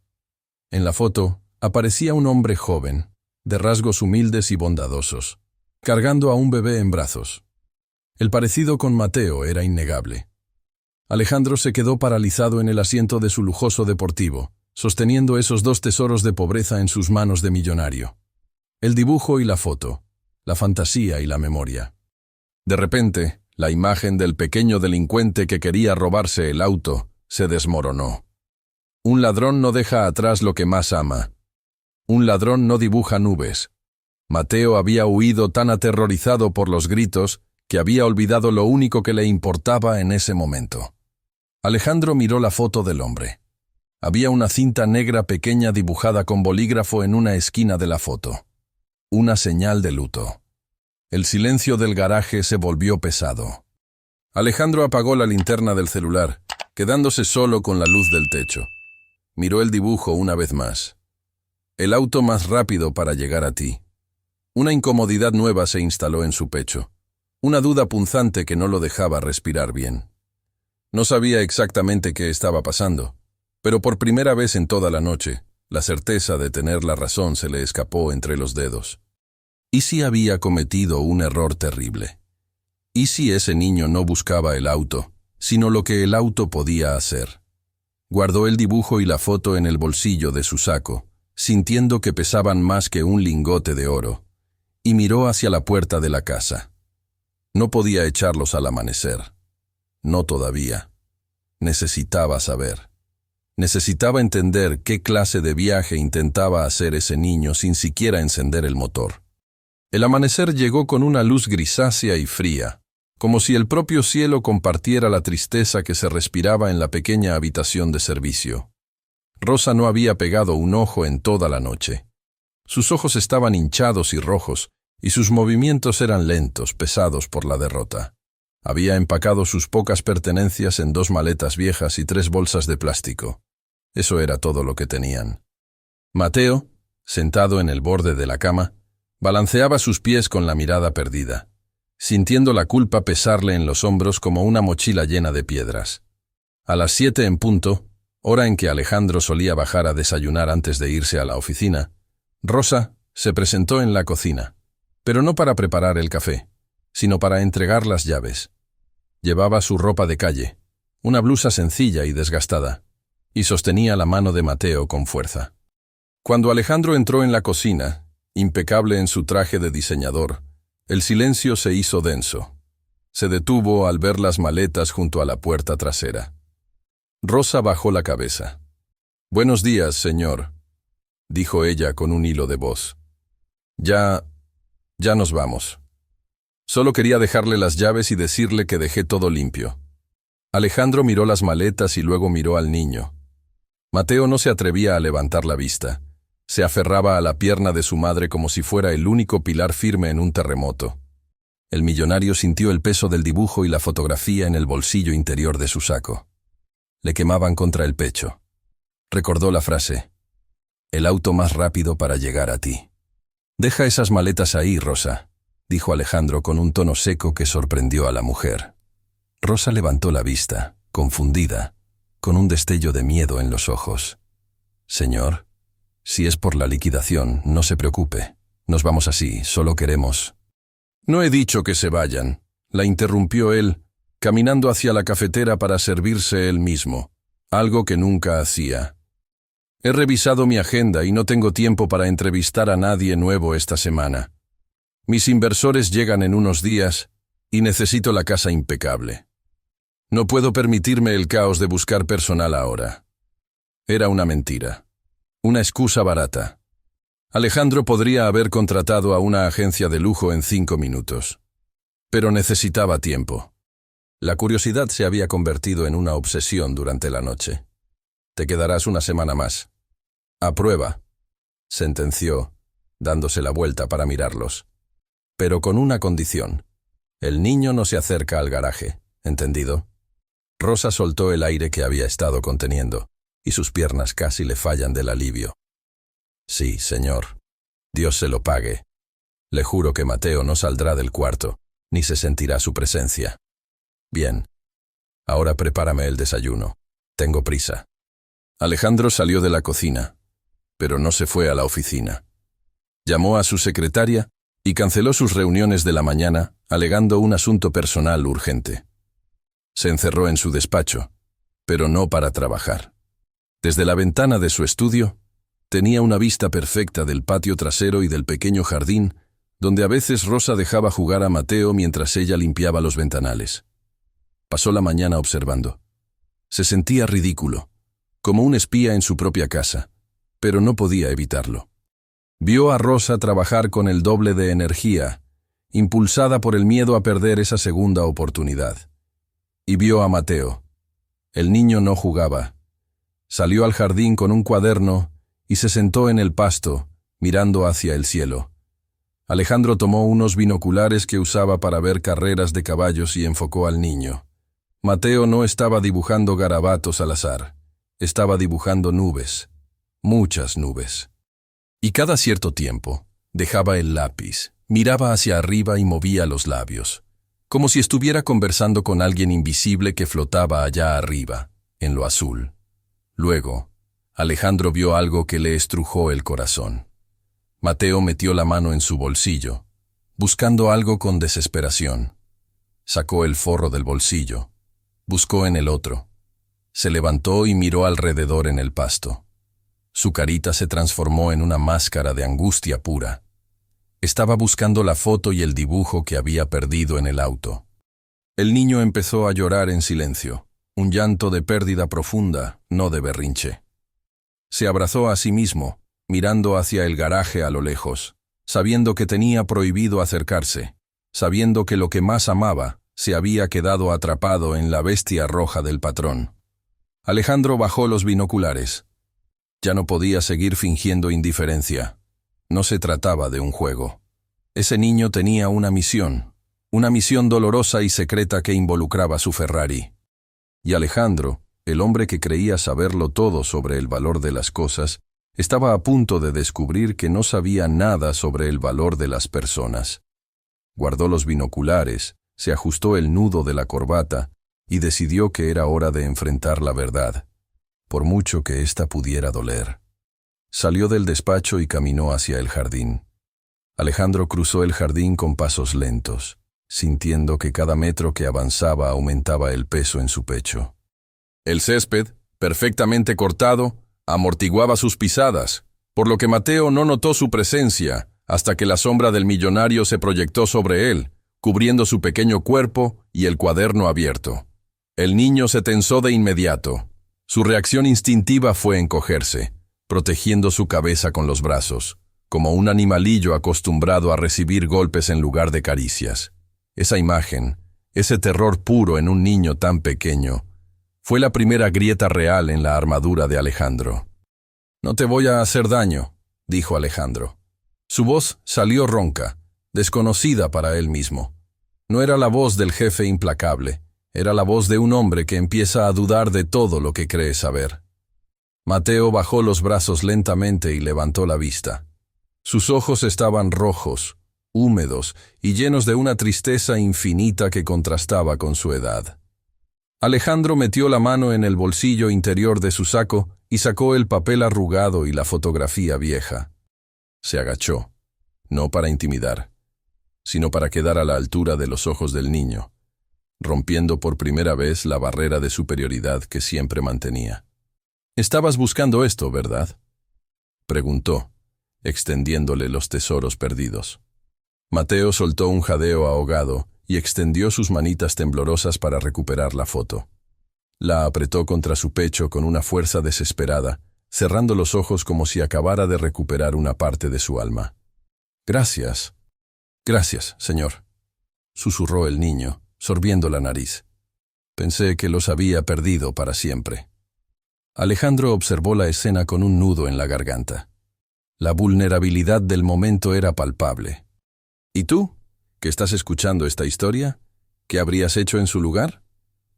En la foto aparecía un hombre joven, de rasgos humildes y bondadosos, cargando a un bebé en brazos. El parecido con Mateo era innegable. Alejandro se quedó paralizado en el asiento de su lujoso deportivo, sosteniendo esos dos tesoros de pobreza en sus manos de millonario. El dibujo y la foto, la fantasía y la memoria. De repente, la imagen del pequeño delincuente que quería robarse el auto se desmoronó. Un ladrón no deja atrás lo que más ama. Un ladrón no dibuja nubes. Mateo había huido tan aterrorizado por los gritos que había olvidado lo único que le importaba en ese momento. Alejandro miró la foto del hombre. Había una cinta negra pequeña dibujada con bolígrafo en una esquina de la foto. Una señal de luto. El silencio del garaje se volvió pesado. Alejandro apagó la linterna del celular, quedándose solo con la luz del techo. Miró el dibujo una vez más. El auto más rápido para llegar a ti. Una incomodidad nueva se instaló en su pecho. Una duda punzante que no lo dejaba respirar bien. No sabía exactamente qué estaba pasando, pero por primera vez en toda la noche, la certeza de tener la razón se le escapó entre los dedos. ¿Y si había cometido un error terrible? ¿Y si ese niño no buscaba el auto, sino lo que el auto podía hacer? Guardó el dibujo y la foto en el bolsillo de su saco, sintiendo que pesaban más que un lingote de oro, y miró hacia la puerta de la casa. No podía echarlos al amanecer. No todavía. Necesitaba saber. Necesitaba entender qué clase de viaje intentaba hacer ese niño sin siquiera encender el motor. El amanecer llegó con una luz grisácea y fría, como si el propio cielo compartiera la tristeza que se respiraba en la pequeña habitación de servicio. Rosa no había pegado un ojo en toda la noche. Sus ojos estaban hinchados y rojos, y sus movimientos eran lentos, pesados por la derrota. Había empacado sus pocas pertenencias en 2 maletas viejas y 3 bolsas de plástico. Eso era todo lo que tenían. Mateo, sentado en el borde de la cama, balanceaba sus pies con la mirada perdida, sintiendo la culpa pesarle en los hombros como una mochila llena de piedras. A las 7 en punto, hora en que Alejandro solía bajar a desayunar antes de irse a la oficina, Rosa se presentó en la cocina, pero no para preparar el café, sino para entregar las llaves. Llevaba su ropa de calle, una blusa sencilla y desgastada, y sostenía la mano de Mateo con fuerza. Cuando Alejandro entró en la cocina, impecable en su traje de diseñador, el silencio se hizo denso. Se detuvo al ver las maletas junto a la puerta trasera. Rosa bajó la cabeza. «Buenos días, señor», dijo ella con un hilo de voz. Ya nos vamos. Solo quería dejarle las llaves y decirle que dejé todo limpio». Alejandro miró las maletas y luego miró al niño. Mateo no se atrevía a levantar la vista. Se aferraba a la pierna de su madre como si fuera el único pilar firme en un terremoto. El millonario sintió el peso del dibujo y la fotografía en el bolsillo interior de su saco. Le quemaban contra el pecho. Recordó la frase: «El auto más rápido para llegar a ti». «Deja esas maletas ahí, Rosa», dijo Alejandro con un tono seco que sorprendió a la mujer. Rosa levantó la vista, confundida, con un destello de miedo en los ojos. «Señor, si es por la liquidación, no se preocupe. Nos vamos así, solo queremos...» «No he dicho que se vayan», la interrumpió él, caminando hacia la cafetera para servirse él mismo, algo que nunca hacía. «He revisado mi agenda y no tengo tiempo para entrevistar a nadie nuevo esta semana. Mis inversores llegan en unos días y necesito la casa impecable. No puedo permitirme el caos de buscar personal ahora». Era una mentira, una excusa barata. Alejandro podría haber contratado a una agencia de lujo en 5 minutos. Pero necesitaba tiempo. La curiosidad se había convertido en una obsesión durante la noche. «Te quedarás una semana más». «A prueba», sentenció, dándose la vuelta para mirarlos. «Pero con una condición. El niño no se acerca al garaje, ¿entendido?» Rosa soltó el aire que había estado conteniendo, y sus piernas casi le fallan del alivio. «Sí, señor. Dios se lo pague. Le juro que Mateo no saldrá del cuarto, ni se sentirá su presencia». «Bien. Ahora prepárame el desayuno. Tengo prisa». Alejandro salió de la cocina, pero no se fue a la oficina. Llamó a su secretaria y canceló sus reuniones de la mañana, alegando un asunto personal urgente. Se encerró en su despacho, pero no para trabajar. Desde la ventana de su estudio, tenía una vista perfecta del patio trasero y del pequeño jardín, donde a veces Rosa dejaba jugar a Mateo mientras ella limpiaba los ventanales. Pasó la mañana observando. Se sentía ridículo, como un espía en su propia casa, pero no podía evitarlo. Vio a Rosa trabajar con el doble de energía, impulsada por el miedo a perder esa segunda oportunidad. Y vio a Mateo. El niño no jugaba. Salió al jardín con un cuaderno y se sentó en el pasto, mirando hacia el cielo. Alejandro tomó unos binoculares que usaba para ver carreras de caballos y enfocó al niño. Mateo no estaba dibujando garabatos al azar. Estaba dibujando nubes, muchas nubes. Y cada cierto tiempo, dejaba el lápiz, miraba hacia arriba y movía los labios, como si estuviera conversando con alguien invisible que flotaba allá arriba, en lo azul. Luego, Alejandro vio algo que le estrujó el corazón. Mateo metió la mano en su bolsillo, buscando algo con desesperación. Sacó el forro del bolsillo, buscó en el otro. Se levantó y miró alrededor en el pasto. Su carita se transformó en una máscara de angustia pura. Estaba buscando la foto y el dibujo que había perdido en el auto. El niño empezó a llorar en silencio, un llanto de pérdida profunda, no de berrinche. Se abrazó a sí mismo, mirando hacia el garaje a lo lejos, sabiendo que tenía prohibido acercarse, sabiendo que lo que más amaba se había quedado atrapado en la bestia roja del patrón. Alejandro bajó los binoculares. Ya no podía seguir fingiendo indiferencia. No se trataba de un juego. Ese niño tenía una misión, una misión dolorosa y secreta que involucraba su Ferrari. Y Alejandro, el hombre que creía saberlo todo sobre el valor de las cosas, estaba a punto de descubrir que no sabía nada sobre el valor de las personas. Guardó los binoculares, se ajustó el nudo de la corbata y decidió que era hora de enfrentar la verdad, por mucho que ésta pudiera doler. Salió del despacho y caminó hacia el jardín. Alejandro cruzó el jardín con pasos lentos, sintiendo que cada metro que avanzaba aumentaba el peso en su pecho. El césped, perfectamente cortado, amortiguaba sus pisadas, por lo que Mateo no notó su presencia hasta que la sombra del millonario se proyectó sobre él, cubriendo su pequeño cuerpo y el cuaderno abierto. El niño se tensó de inmediato. Su reacción instintiva fue encogerse, protegiendo su cabeza con los brazos, como un animalillo acostumbrado a recibir golpes en lugar de caricias. Esa imagen, ese terror puro en un niño tan pequeño, fue la primera grieta real en la armadura de Alejandro. «No te voy a hacer daño», dijo Alejandro. Su voz salió ronca, desconocida para él mismo. No era la voz del jefe implacable, era la voz de un hombre que empieza a dudar de todo lo que cree saber. Mateo bajó los brazos lentamente y levantó la vista. Sus ojos estaban rojos, húmedos y llenos de una tristeza infinita que contrastaba con su edad. Alejandro metió la mano en el bolsillo interior de su saco y sacó el papel arrugado y la fotografía vieja. Se agachó, no para intimidar, sino para quedar a la altura de los ojos del niño, rompiendo por primera vez la barrera de superioridad que siempre mantenía. «Estabas buscando esto, ¿verdad?», preguntó, extendiéndole los tesoros perdidos. Mateo soltó un jadeo ahogado y extendió sus manitas temblorosas para recuperar la foto. La apretó contra su pecho con una fuerza desesperada, cerrando los ojos como si acabara de recuperar una parte de su alma. «Gracias. Gracias, señor», susurró el niño, sorbiendo la nariz. «Pensé que los había perdido para siempre». Alejandro observó la escena con un nudo en la garganta. La vulnerabilidad del momento era palpable. «¿Y tú, que estás escuchando esta historia? ¿Qué habrías hecho en su lugar?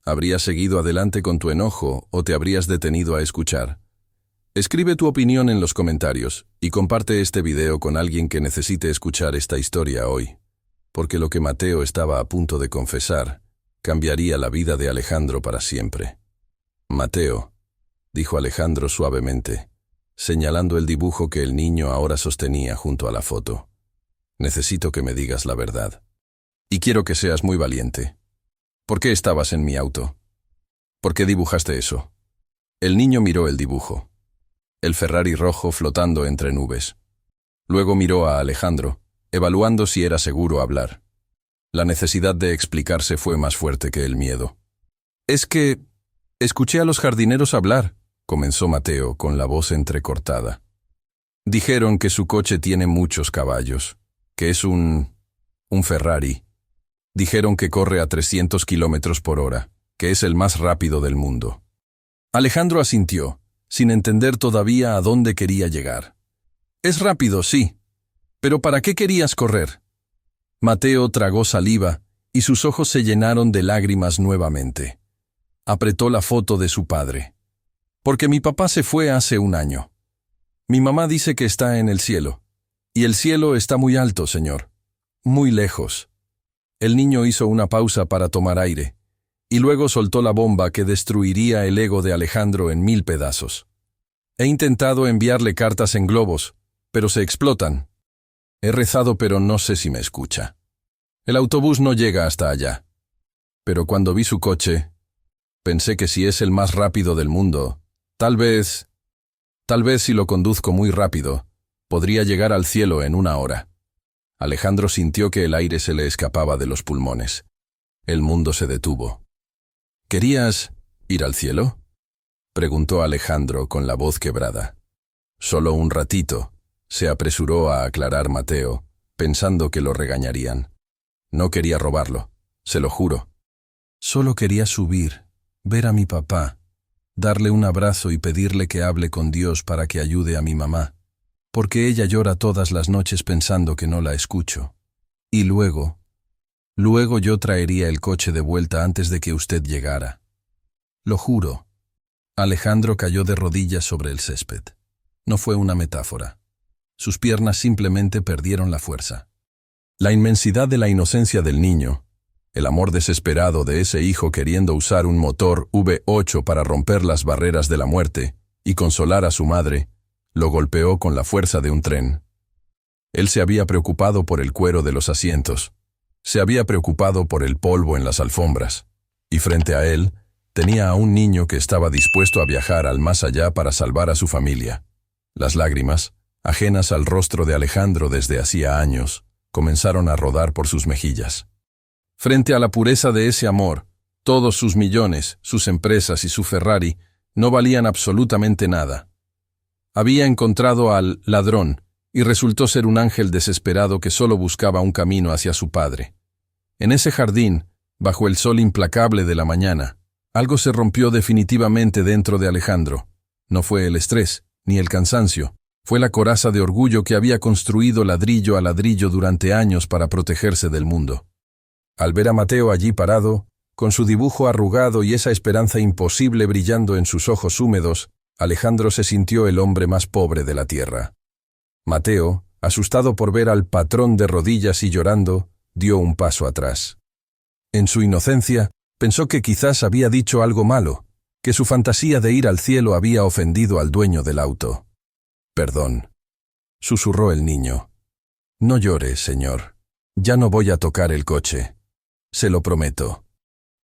¿Habrías seguido adelante con tu enojo o te habrías detenido a escuchar? Escribe tu opinión en los comentarios y comparte este video con alguien que necesite escuchar esta historia hoy, porque lo que Mateo estaba a punto de confesar cambiaría la vida de Alejandro para siempre. «Mateo», dijo Alejandro suavemente, señalando el dibujo que el niño ahora sostenía junto a la foto. «Necesito que me digas la verdad. Y quiero que seas muy valiente. ¿Por qué estabas en mi auto? ¿Por qué dibujaste eso?» El niño miró el dibujo. El Ferrari rojo flotando entre nubes. Luego miró a Alejandro, evaluando si era seguro hablar. La necesidad de explicarse fue más fuerte que el miedo. «Es que escuché a los jardineros hablar», comenzó Mateo con la voz entrecortada. «Dijeron que su coche tiene muchos caballos, que es un Ferrari. Dijeron que corre a 300 kilómetros por hora, que es el más rápido del mundo». Alejandro asintió, sin entender todavía a dónde quería llegar. «Es rápido, sí. ¿Pero para qué querías correr?» Mateo tragó saliva y sus ojos se llenaron de lágrimas nuevamente. Apretó la foto de su padre. «Porque mi papá se fue hace un año. Mi mamá dice que está en el cielo. Y el cielo está muy alto, señor. Muy lejos». El niño hizo una pausa para tomar aire, y luego soltó la bomba que destruiría el ego de Alejandro en 1000 pedazos. «He intentado enviarle cartas en globos, pero se explotan. He rezado, pero no sé si me escucha. El autobús no llega hasta allá. Pero cuando vi su coche, pensé que si es el más rápido del mundo, tal vez si lo conduzco muy rápido, podría llegar al cielo en 1 hora». Alejandro sintió que el aire se le escapaba de los pulmones. El mundo se detuvo. «¿Querías ir al cielo?», preguntó Alejandro con la voz quebrada. «Solo un ratito», se apresuró a aclarar Mateo, pensando que lo regañarían. «No quería robarlo, se lo juro. Solo quería subir, ver a mi papá, darle un abrazo y pedirle que hable con Dios para que ayude a mi mamá, porque ella llora todas las noches pensando que no la escucho. Y luego Luego yo traería el coche de vuelta antes de que usted llegara. Lo juro. Alejandro cayó de rodillas sobre el césped. No fue una metáfora. Sus piernas simplemente perdieron la fuerza. La inmensidad de la inocencia del niño, el amor desesperado de ese hijo queriendo usar un motor V8 para romper las barreras de la muerte y consolar a su madre, lo golpeó con la fuerza de un tren. Él se había preocupado por el cuero de los asientos, se había preocupado por el polvo en las alfombras, y frente a él tenía a un niño que estaba dispuesto a viajar al más allá para salvar a su familia. Las lágrimas, ajenas al rostro de Alejandro desde hacía años, comenzaron a rodar por sus mejillas. Frente a la pureza de ese amor, todos sus millones, sus empresas y su Ferrari no valían absolutamente nada. Había encontrado al ladrón y resultó ser un ángel desesperado que solo buscaba un camino hacia su padre. En ese jardín, bajo el sol implacable de la mañana, algo se rompió definitivamente dentro de Alejandro. No fue el estrés, ni el cansancio, fue la coraza de orgullo que había construido ladrillo a ladrillo durante años para protegerse del mundo. Al ver a Mateo allí parado, con su dibujo arrugado y esa esperanza imposible brillando en sus ojos húmedos, Alejandro se sintió el hombre más pobre de la tierra. Mateo, asustado por ver al patrón de rodillas y llorando, dio un paso atrás. En su inocencia, pensó que quizás había dicho algo malo, que su fantasía de ir al cielo había ofendido al dueño del auto. «Perdón», susurró el niño. «No llore, señor. Ya no voy a tocar el coche. Se lo prometo».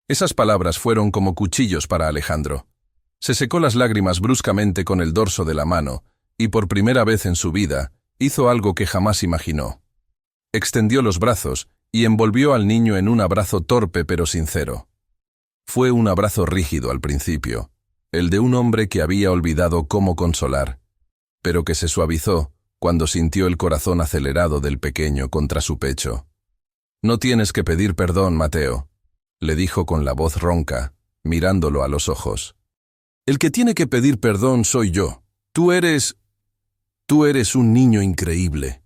Esas palabras fueron como cuchillos para Alejandro. Se secó las lágrimas bruscamente con el dorso de la mano y por primera vez en su vida hizo algo que jamás imaginó. Extendió los brazos y envolvió al niño en un abrazo torpe pero sincero. Fue un abrazo rígido al principio, el de un hombre que había olvidado cómo consolar, pero que se suavizó cuando sintió el corazón acelerado del pequeño contra su pecho. «No tienes que pedir perdón, Mateo», le dijo con la voz ronca, mirándolo a los ojos. «El que tiene que pedir perdón soy yo. Tú eres un niño increíble».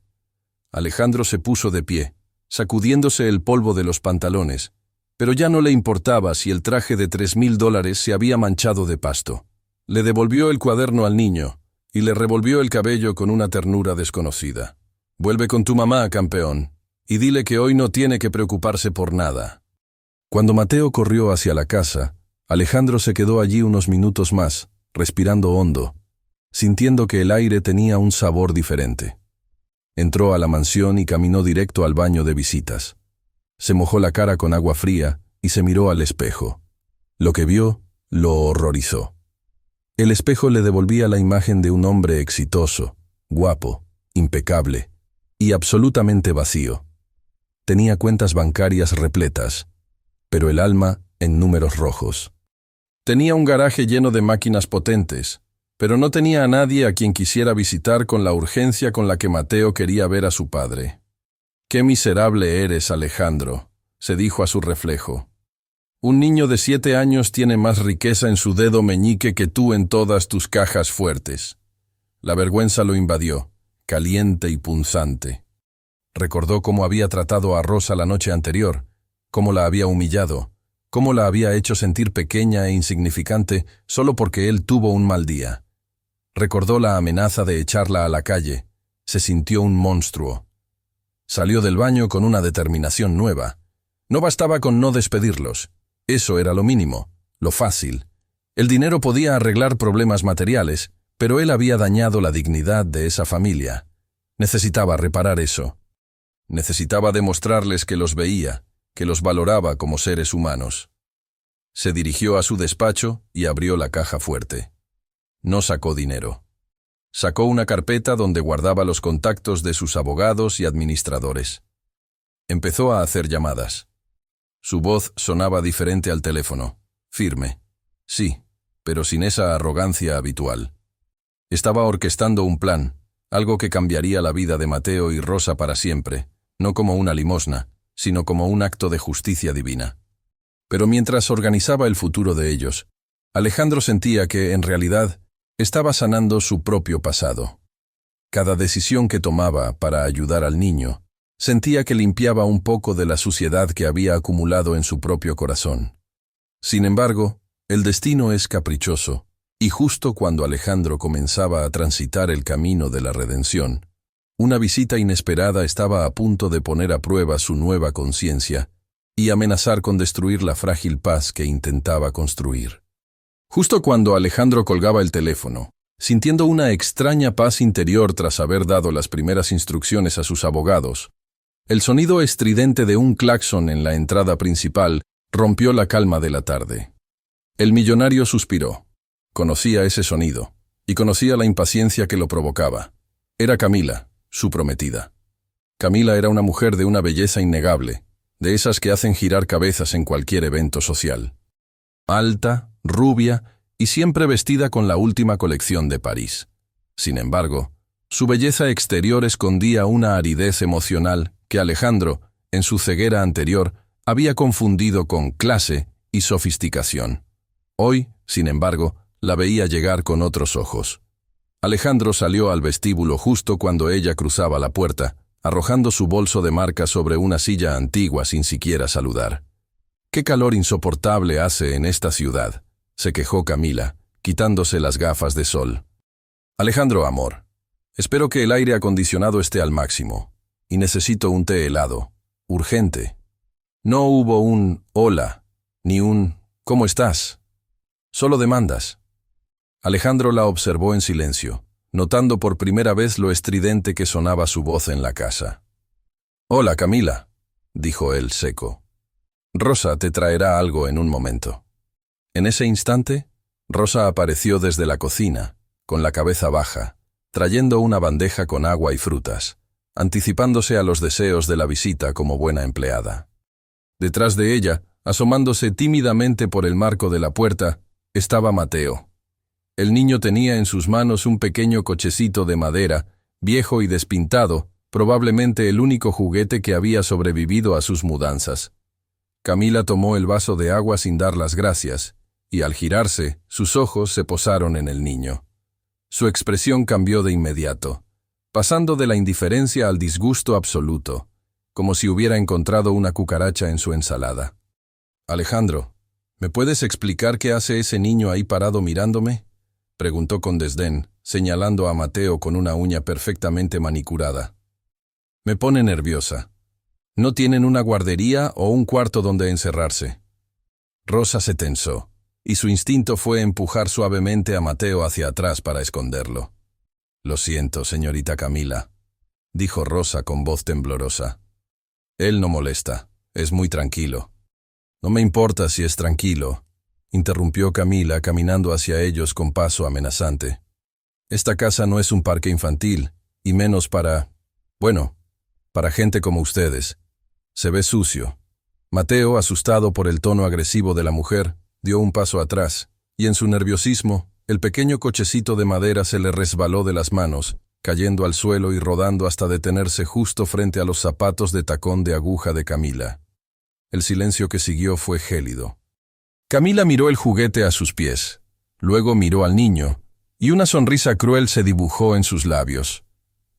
Alejandro se puso de pie, sacudiéndose el polvo de los pantalones, pero ya no le importaba si el traje de $3,000 se había manchado de pasto. Le devolvió el cuaderno al niño y le revolvió el cabello con una ternura desconocida. «Vuelve con tu mamá, campeón, y dile que hoy no tiene que preocuparse por nada». Cuando Mateo corrió hacia la casa, Alejandro se quedó allí unos minutos más, respirando hondo, sintiendo que el aire tenía un sabor diferente. Entró a la mansión y caminó directo al baño de visitas. Se mojó la cara con agua fría y se miró al espejo. Lo que vio lo horrorizó. El espejo le devolvía la imagen de un hombre exitoso, guapo, impecable y absolutamente vacío. Tenía cuentas bancarias repletas, pero el alma en números rojos. Tenía un garaje lleno de máquinas potentes, pero no tenía a nadie a quien quisiera visitar con la urgencia con la que Mateo quería ver a su padre. «Qué miserable eres, Alejandro», se dijo a su reflejo. «Un niño de 7 años tiene más riqueza en su dedo meñique que tú en todas tus cajas fuertes». La vergüenza lo invadió, caliente y punzante. Recordó cómo había tratado a Rosa la noche anterior, cómo la había humillado, cómo la había hecho sentir pequeña e insignificante solo porque él tuvo un mal día. Recordó la amenaza de echarla a la calle. Se sintió un monstruo. Salió del baño con una determinación nueva. No bastaba con no despedirlos. Eso era lo mínimo, lo fácil. El dinero podía arreglar problemas materiales, pero él había dañado la dignidad de esa familia. Necesitaba reparar eso. Necesitaba demostrarles que los veía, que los valoraba como seres humanos. Se dirigió a su despacho y abrió la caja fuerte. No sacó dinero. Sacó una carpeta donde guardaba los contactos de sus abogados y administradores. Empezó a hacer llamadas. Su voz sonaba diferente al teléfono, firme. Sí, pero sin esa arrogancia habitual. Estaba orquestando un plan, algo que cambiaría la vida de Mateo y Rosa para siempre, no como una limosna, sino como un acto de justicia divina. Pero mientras organizaba el futuro de ellos, Alejandro sentía que, en realidad, estaba sanando su propio pasado. Cada decisión que tomaba para ayudar al niño Sentía que limpiaba un poco de la suciedad que había acumulado en su propio corazón. Sin embargo, el destino es caprichoso, y justo cuando Alejandro comenzaba a transitar el camino de la redención, una visita inesperada estaba a punto de poner a prueba su nueva conciencia y amenazar con destruir la frágil paz que intentaba construir. Justo cuando Alejandro colgaba el teléfono, sintiendo una extraña paz interior tras haber dado las primeras instrucciones a sus abogados, el sonido estridente de un claxon en la entrada principal rompió la calma de la tarde. El millonario suspiró. Conocía ese sonido, y conocía la impaciencia que lo provocaba. Era Camila, su prometida. Camila era una mujer de una belleza innegable, de esas que hacen girar cabezas en cualquier evento social. Alta, rubia y siempre vestida con la última colección de París. Sin embargo, su belleza exterior escondía una aridez emocional que Alejandro, en su ceguera anterior, había confundido con clase y sofisticación. Hoy, sin embargo, la veía llegar con otros ojos. Alejandro salió al vestíbulo justo cuando ella cruzaba la puerta, arrojando su bolso de marca sobre una silla antigua sin siquiera saludar. «Qué calor insoportable hace en esta ciudad», se quejó Camila, quitándose las gafas de sol. «Alejandro, amor, espero que el aire acondicionado esté al máximo, y necesito un té helado, urgente». No hubo un «hola», ni un «¿cómo estás?». Solo demandas. Alejandro la observó en silencio, notando por primera vez lo estridente que sonaba su voz en la casa. «Hola, Camila», dijo él seco. «Rosa te traerá algo en un momento». En ese instante, Rosa apareció desde la cocina, con la cabeza baja, trayendo una bandeja con agua y frutas, anticipándose a los deseos de la visita como buena empleada. Detrás de ella, asomándose tímidamente por el marco de la puerta, estaba Mateo. El niño tenía en sus manos un pequeño cochecito de madera, viejo y despintado, probablemente el único juguete que había sobrevivido a sus mudanzas. Camila tomó el vaso de agua sin dar las gracias, y al girarse, sus ojos se posaron en el niño. Su expresión cambió de inmediato, pasando de la indiferencia al disgusto absoluto, como si hubiera encontrado una cucaracha en su ensalada. «Alejandro, ¿me puedes explicar qué hace ese niño ahí parado mirándome?», preguntó con desdén, señalando a Mateo con una uña perfectamente manicurada. «Me pone nerviosa. ¿No tienen una guardería o un cuarto donde encerrarse?». Rosa se tensó, y su instinto fue empujar suavemente a Mateo hacia atrás para esconderlo. «Lo siento, señorita Camila», dijo Rosa con voz temblorosa. «Él no molesta, es muy tranquilo». «No me importa si es tranquilo», interrumpió Camila caminando hacia ellos con paso amenazante. «Esta casa no es un parque infantil, y menos para gente como ustedes. Se ve sucio». Mateo, asustado por el tono agresivo de la mujer, dio un paso atrás, y en su nerviosismo, el pequeño cochecito de madera se le resbaló de las manos, cayendo al suelo y rodando hasta detenerse justo frente a los zapatos de tacón de aguja de Camila. El silencio que siguió fue gélido. Camila miró el juguete a sus pies, luego miró al niño, y una sonrisa cruel se dibujó en sus labios.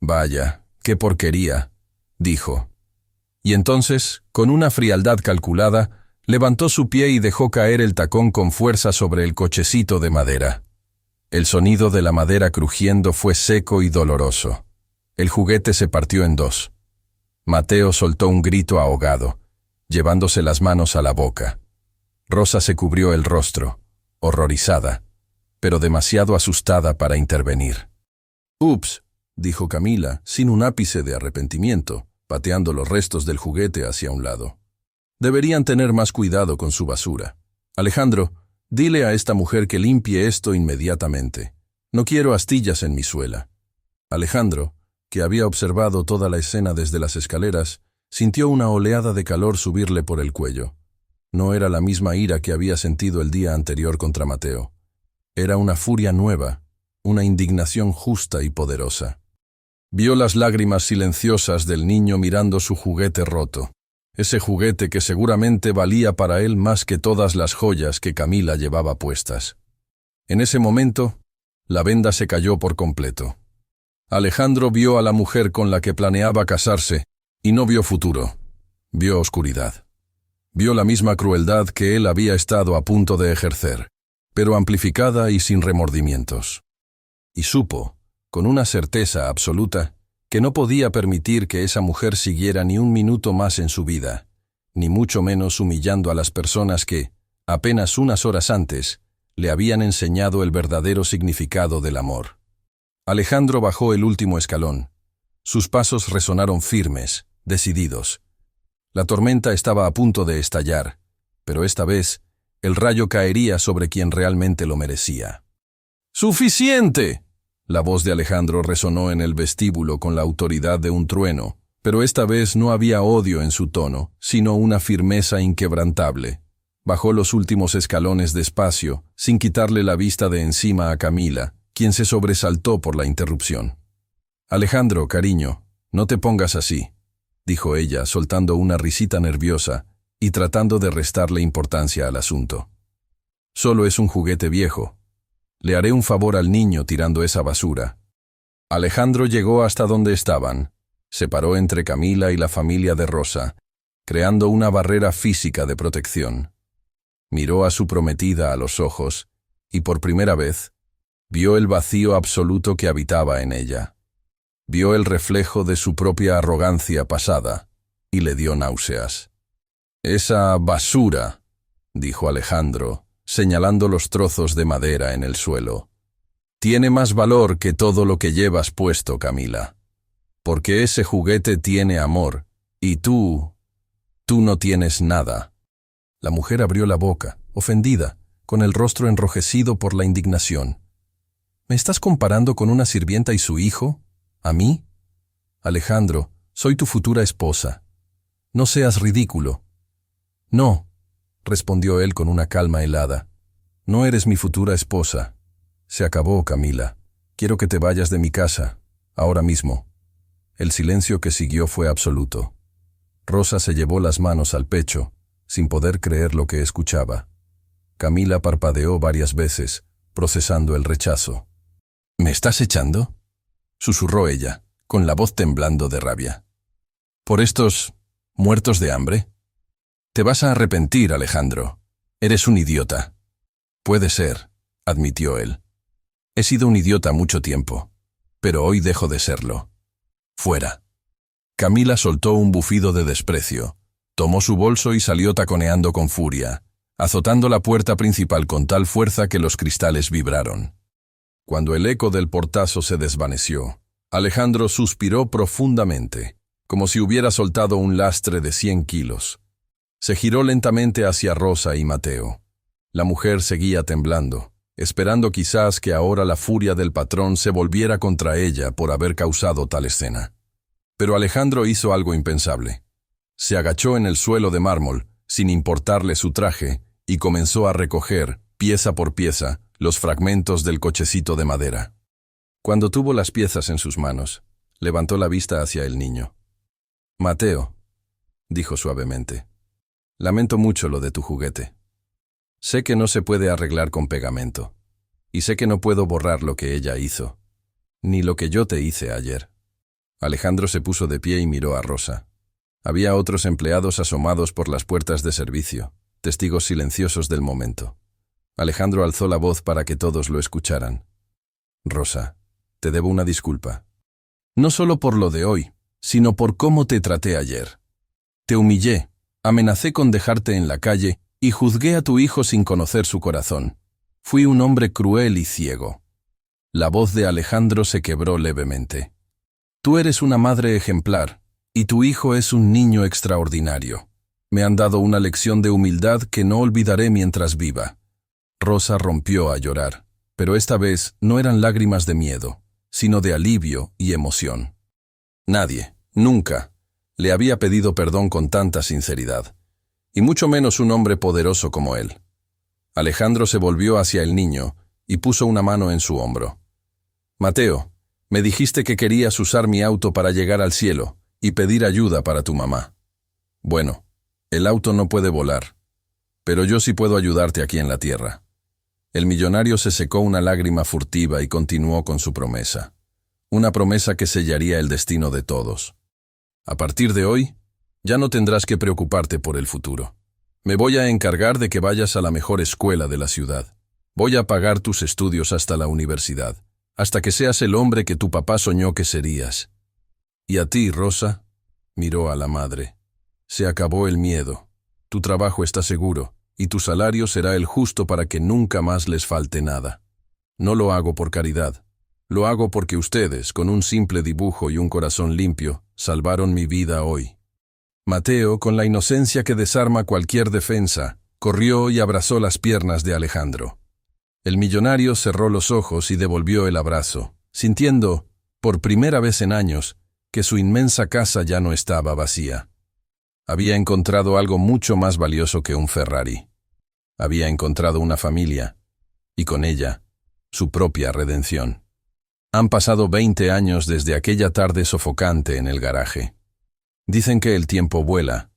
«Vaya, qué porquería», dijo. Y entonces, con una frialdad calculada, levantó su pie y dejó caer el tacón con fuerza sobre el cochecito de madera. El sonido de la madera crujiendo fue seco y doloroso. El juguete se partió en dos. Mateo soltó un grito ahogado, llevándose las manos a la boca. Rosa se cubrió el rostro, horrorizada, pero demasiado asustada para intervenir. «Ups», dijo Camila, sin un ápice de arrepentimiento, pateando los restos del juguete hacia un lado. «Deberían tener más cuidado con su basura. Alejandro, dile a esta mujer que limpie esto inmediatamente. No quiero astillas en mi suela». Alejandro, que había observado toda la escena desde las escaleras, sintió una oleada de calor subirle por el cuello. No era la misma ira que había sentido el día anterior contra Mateo. Era una furia nueva, una indignación justa y poderosa. Vio las lágrimas silenciosas del niño mirando su juguete roto, ese juguete que seguramente valía para él más que todas las joyas que Camila llevaba puestas. En ese momento, la venda se cayó por completo. Alejandro vio a la mujer con la que planeaba casarse, Y no vio futuro, vio oscuridad. Vio la misma crueldad que él había estado a punto de ejercer, pero amplificada y sin remordimientos. Y supo, con una certeza absoluta, que no podía permitir que esa mujer siguiera ni un minuto más en su vida, ni mucho menos humillando a las personas que, apenas unas horas antes, le habían enseñado el verdadero significado del amor. Alejandro bajó el último escalón. Sus pasos resonaron firmes, decididos. La tormenta estaba a punto de estallar, pero esta vez el rayo caería sobre quien realmente lo merecía. ¡Suficiente! La voz de Alejandro resonó en el vestíbulo con la autoridad de un trueno, pero esta vez no había odio en su tono, sino una firmeza inquebrantable. Bajó los últimos escalones despacio, sin quitarle la vista de encima a Camila, quien se sobresaltó por la interrupción. «Alejandro, cariño, no te pongas así», dijo ella, soltando una risita nerviosa y tratando de restarle importancia al asunto. «Solo es un juguete viejo. Le haré un favor al niño tirando esa basura». Alejandro llegó hasta donde estaban. Se paró entre Camila y la familia de Rosa, creando una barrera física de protección. Miró a su prometida a los ojos y por primera vez vio el vacío absoluto que habitaba en ella. Vio el reflejo de su propia arrogancia pasada y le dio náuseas. «Esa basura», dijo Alejandro, señalando los trozos de madera en el suelo, «tiene más valor que todo lo que llevas puesto, Camila. Porque ese juguete tiene amor, y tú no tienes nada». La mujer abrió la boca, ofendida, con el rostro enrojecido por la indignación. «¿Me estás comparando con una sirvienta y su hijo? ¿A mí? Alejandro, soy tu futura esposa. No seas ridículo». «No», respondió él con una calma helada. «No eres mi futura esposa. Se acabó, Camila. Quiero que te vayas de mi casa, ahora mismo». El silencio que siguió fue absoluto. Rosa se llevó las manos al pecho, sin poder creer lo que escuchaba. Camila parpadeó varias veces, procesando el rechazo. «¿Me estás echando?», susurró ella, con la voz temblando de rabia. «¿Por estos muertos de hambre? Te vas a arrepentir, Alejandro. Eres un idiota». «Puede ser», admitió él. «He sido un idiota mucho tiempo, pero hoy dejo de serlo. Fuera». Camila soltó un bufido de desprecio, tomó su bolso y salió taconeando con furia, azotando la puerta principal con tal fuerza que los cristales vibraron. Cuando el eco del portazo se desvaneció, Alejandro suspiró profundamente, como si hubiera soltado un lastre de 100 kilos. Se giró lentamente hacia Rosa y Mateo. La mujer seguía temblando, esperando quizás que ahora la furia del patrón se volviera contra ella por haber causado tal escena. Pero Alejandro hizo algo impensable. Se agachó en el suelo de mármol, sin importarle su traje, y comenzó a recoger, pieza por pieza, los fragmentos del cochecito de madera. Cuando tuvo las piezas en sus manos, levantó la vista hacia el niño. «Mateo», dijo suavemente, «lamento mucho lo de tu juguete. Sé que no se puede arreglar con pegamento, y sé que no puedo borrar lo que ella hizo, ni lo que yo te hice ayer». Alejandro se puso de pie y miró a Rosa. Había otros empleados asomados por las puertas de servicio, testigos silenciosos del momento. Alejandro alzó la voz para que todos lo escucharan. «Rosa, te debo una disculpa. No solo por lo de hoy, sino por cómo te traté ayer. Te humillé, amenacé con dejarte en la calle y juzgué a tu hijo sin conocer su corazón. Fui un hombre cruel y ciego». La voz de Alejandro se quebró levemente. «Tú eres una madre ejemplar, y tu hijo es un niño extraordinario. Me han dado una lección de humildad que no olvidaré mientras viva». Rosa rompió a llorar, pero esta vez no eran lágrimas de miedo, sino de alivio y emoción. Nadie, nunca, le había pedido perdón con tanta sinceridad, y mucho menos un hombre poderoso como él. Alejandro se volvió hacia el niño y puso una mano en su hombro. «Mateo, me dijiste que querías usar mi auto para llegar al cielo y pedir ayuda para tu mamá. Bueno, el auto no puede volar, pero yo sí puedo ayudarte aquí en la tierra». El millonario se secó una lágrima furtiva y continuó con su promesa. Una promesa que sellaría el destino de todos. A partir de hoy, ya no tendrás que preocuparte por el futuro. Me voy a encargar de que vayas a la mejor escuela de la ciudad. Voy a pagar tus estudios hasta la universidad, hasta que seas el hombre que tu papá soñó que serías. Y a ti, Rosa, miró a la madre. Se acabó el miedo. Tu trabajo está seguro, y tu salario será el justo para que nunca más les falte nada. No lo hago por caridad. Lo hago porque ustedes, con un simple dibujo y un corazón limpio, salvaron mi vida hoy. Mateo, con la inocencia que desarma cualquier defensa, corrió y abrazó las piernas de Alejandro. El millonario cerró los ojos y devolvió el abrazo, sintiendo, por primera vez en años, que su inmensa casa ya no estaba vacía. Había encontrado algo mucho más valioso que un Ferrari. Había encontrado una familia, y con ella, su propia redención. Han pasado 20 años desde aquella tarde sofocante en el garaje. Dicen que el tiempo vuela,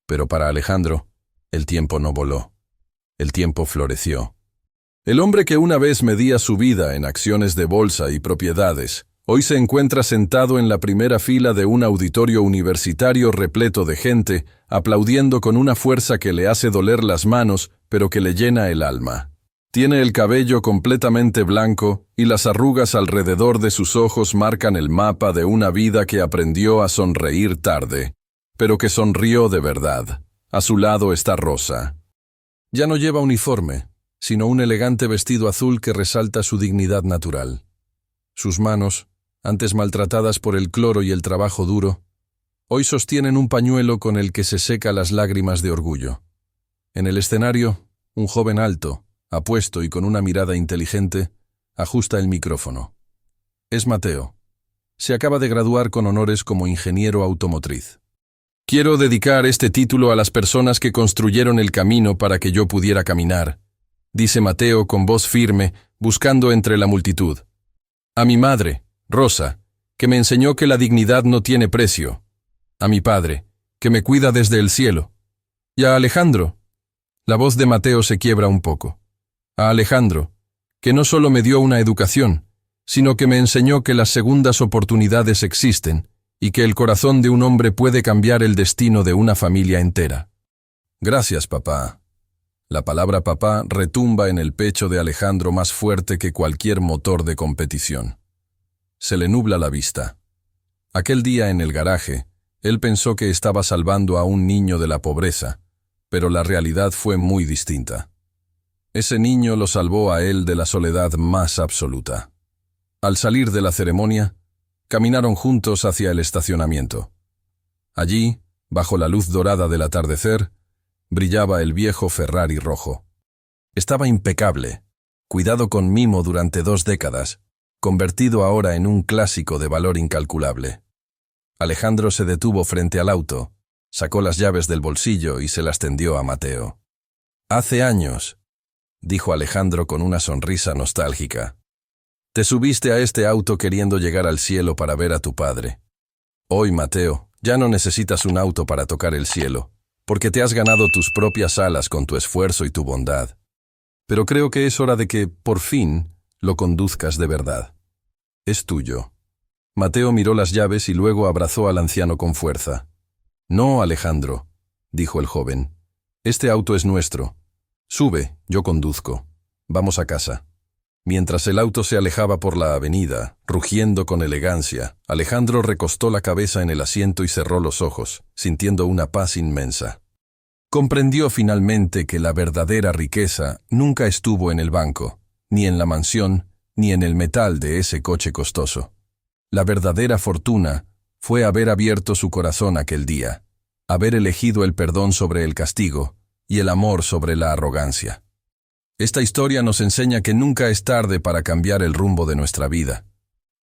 pero para Alejandro, el tiempo no voló. El tiempo floreció. El hombre que una vez medía su vida en acciones de bolsa y propiedades, hoy se encuentra sentado en la primera fila de un auditorio universitario repleto de gente, aplaudiendo con una fuerza que le hace doler las manos, pero que le llena el alma. Tiene el cabello completamente blanco y las arrugas alrededor de sus ojos marcan el mapa de una vida que aprendió a sonreír tarde, pero que sonrió de verdad. A su lado está Rosa. Ya no lleva uniforme, sino un elegante vestido azul que resalta su dignidad natural. Sus manos, antes maltratadas por el cloro y el trabajo duro, hoy sostienen un pañuelo con el que se seca las lágrimas de orgullo. En el escenario, un joven alto, apuesto y con una mirada inteligente, ajusta el micrófono. Es Mateo. Se acaba de graduar con honores como ingeniero automotriz. Quiero dedicar este título a las personas que construyeron el camino para que yo pudiera caminar, dice Mateo con voz firme, buscando entre la multitud. A mi madre, Rosa, que me enseñó que la dignidad no tiene precio. A mi padre, que me cuida desde el cielo. Y a Alejandro. La voz de Mateo se quiebra un poco. A Alejandro, que no solo me dio una educación, sino que me enseñó que las segundas oportunidades existen y que el corazón de un hombre puede cambiar el destino de una familia entera. Gracias, papá. La palabra papá retumba en el pecho de Alejandro más fuerte que cualquier motor de competición. Se le nubla la vista. Aquel día en el garaje, él pensó que estaba salvando a un niño de la pobreza, pero la realidad fue muy distinta. Ese niño lo salvó a él de la soledad más absoluta. Al salir de la ceremonia, caminaron juntos hacia el estacionamiento. Allí, bajo la luz dorada del atardecer, brillaba el viejo Ferrari rojo. Estaba impecable, cuidado con mimo durante 2 décadas, convertido ahora en un clásico de valor incalculable. Alejandro se detuvo frente al auto, sacó las llaves del bolsillo y se las tendió a Mateo. Hace años, dijo Alejandro con una sonrisa nostálgica. Te subiste a este auto queriendo llegar al cielo para ver a tu padre. Hoy, Mateo, ya no necesitas un auto para tocar el cielo, porque te has ganado tus propias alas con tu esfuerzo y tu bondad. Pero creo que es hora de que, por fin, lo conduzcas de verdad. Es tuyo. Mateo miró las llaves y luego abrazó al anciano con fuerza. No, Alejandro, dijo el joven. Este auto es nuestro. Sube, yo conduzco. Vamos a casa. Mientras el auto se alejaba por la avenida, rugiendo con elegancia, Alejandro recostó la cabeza en el asiento y cerró los ojos, sintiendo una paz inmensa. Comprendió finalmente que la verdadera riqueza nunca estuvo en el banco, ni en la mansión, ni en el metal de ese coche costoso. La verdadera fortuna fue haber abierto su corazón aquel día, haber elegido el perdón sobre el castigo y el amor sobre la arrogancia. Esta historia nos enseña que nunca es tarde para cambiar el rumbo de nuestra vida.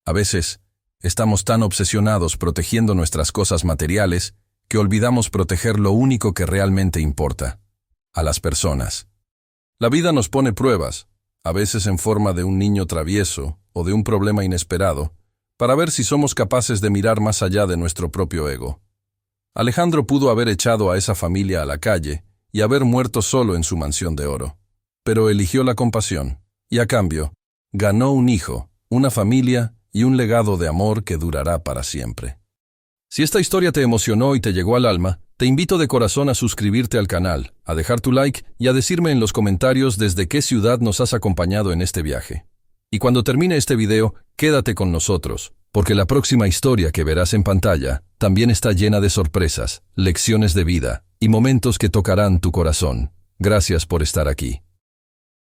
A veces, estamos tan obsesionados protegiendo nuestras cosas materiales que olvidamos proteger lo único que realmente importa, a las personas. La vida nos pone pruebas, a veces en forma de un niño travieso o de un problema inesperado, para ver si somos capaces de mirar más allá de nuestro propio ego. Alejandro pudo haber echado a esa familia a la calle y haber muerto solo en su mansión de oro. Pero eligió la compasión, y a cambio, ganó un hijo, una familia y un legado de amor que durará para siempre. Si esta historia te emocionó y te llegó al alma, te invito de corazón a suscribirte al canal, a dejar tu like y a decirme en los comentarios desde qué ciudad nos has acompañado en este viaje. Y cuando termine este video, quédate con nosotros, porque la próxima historia que verás en pantalla también está llena de sorpresas, lecciones de vida y momentos que tocarán tu corazón. Gracias por estar aquí.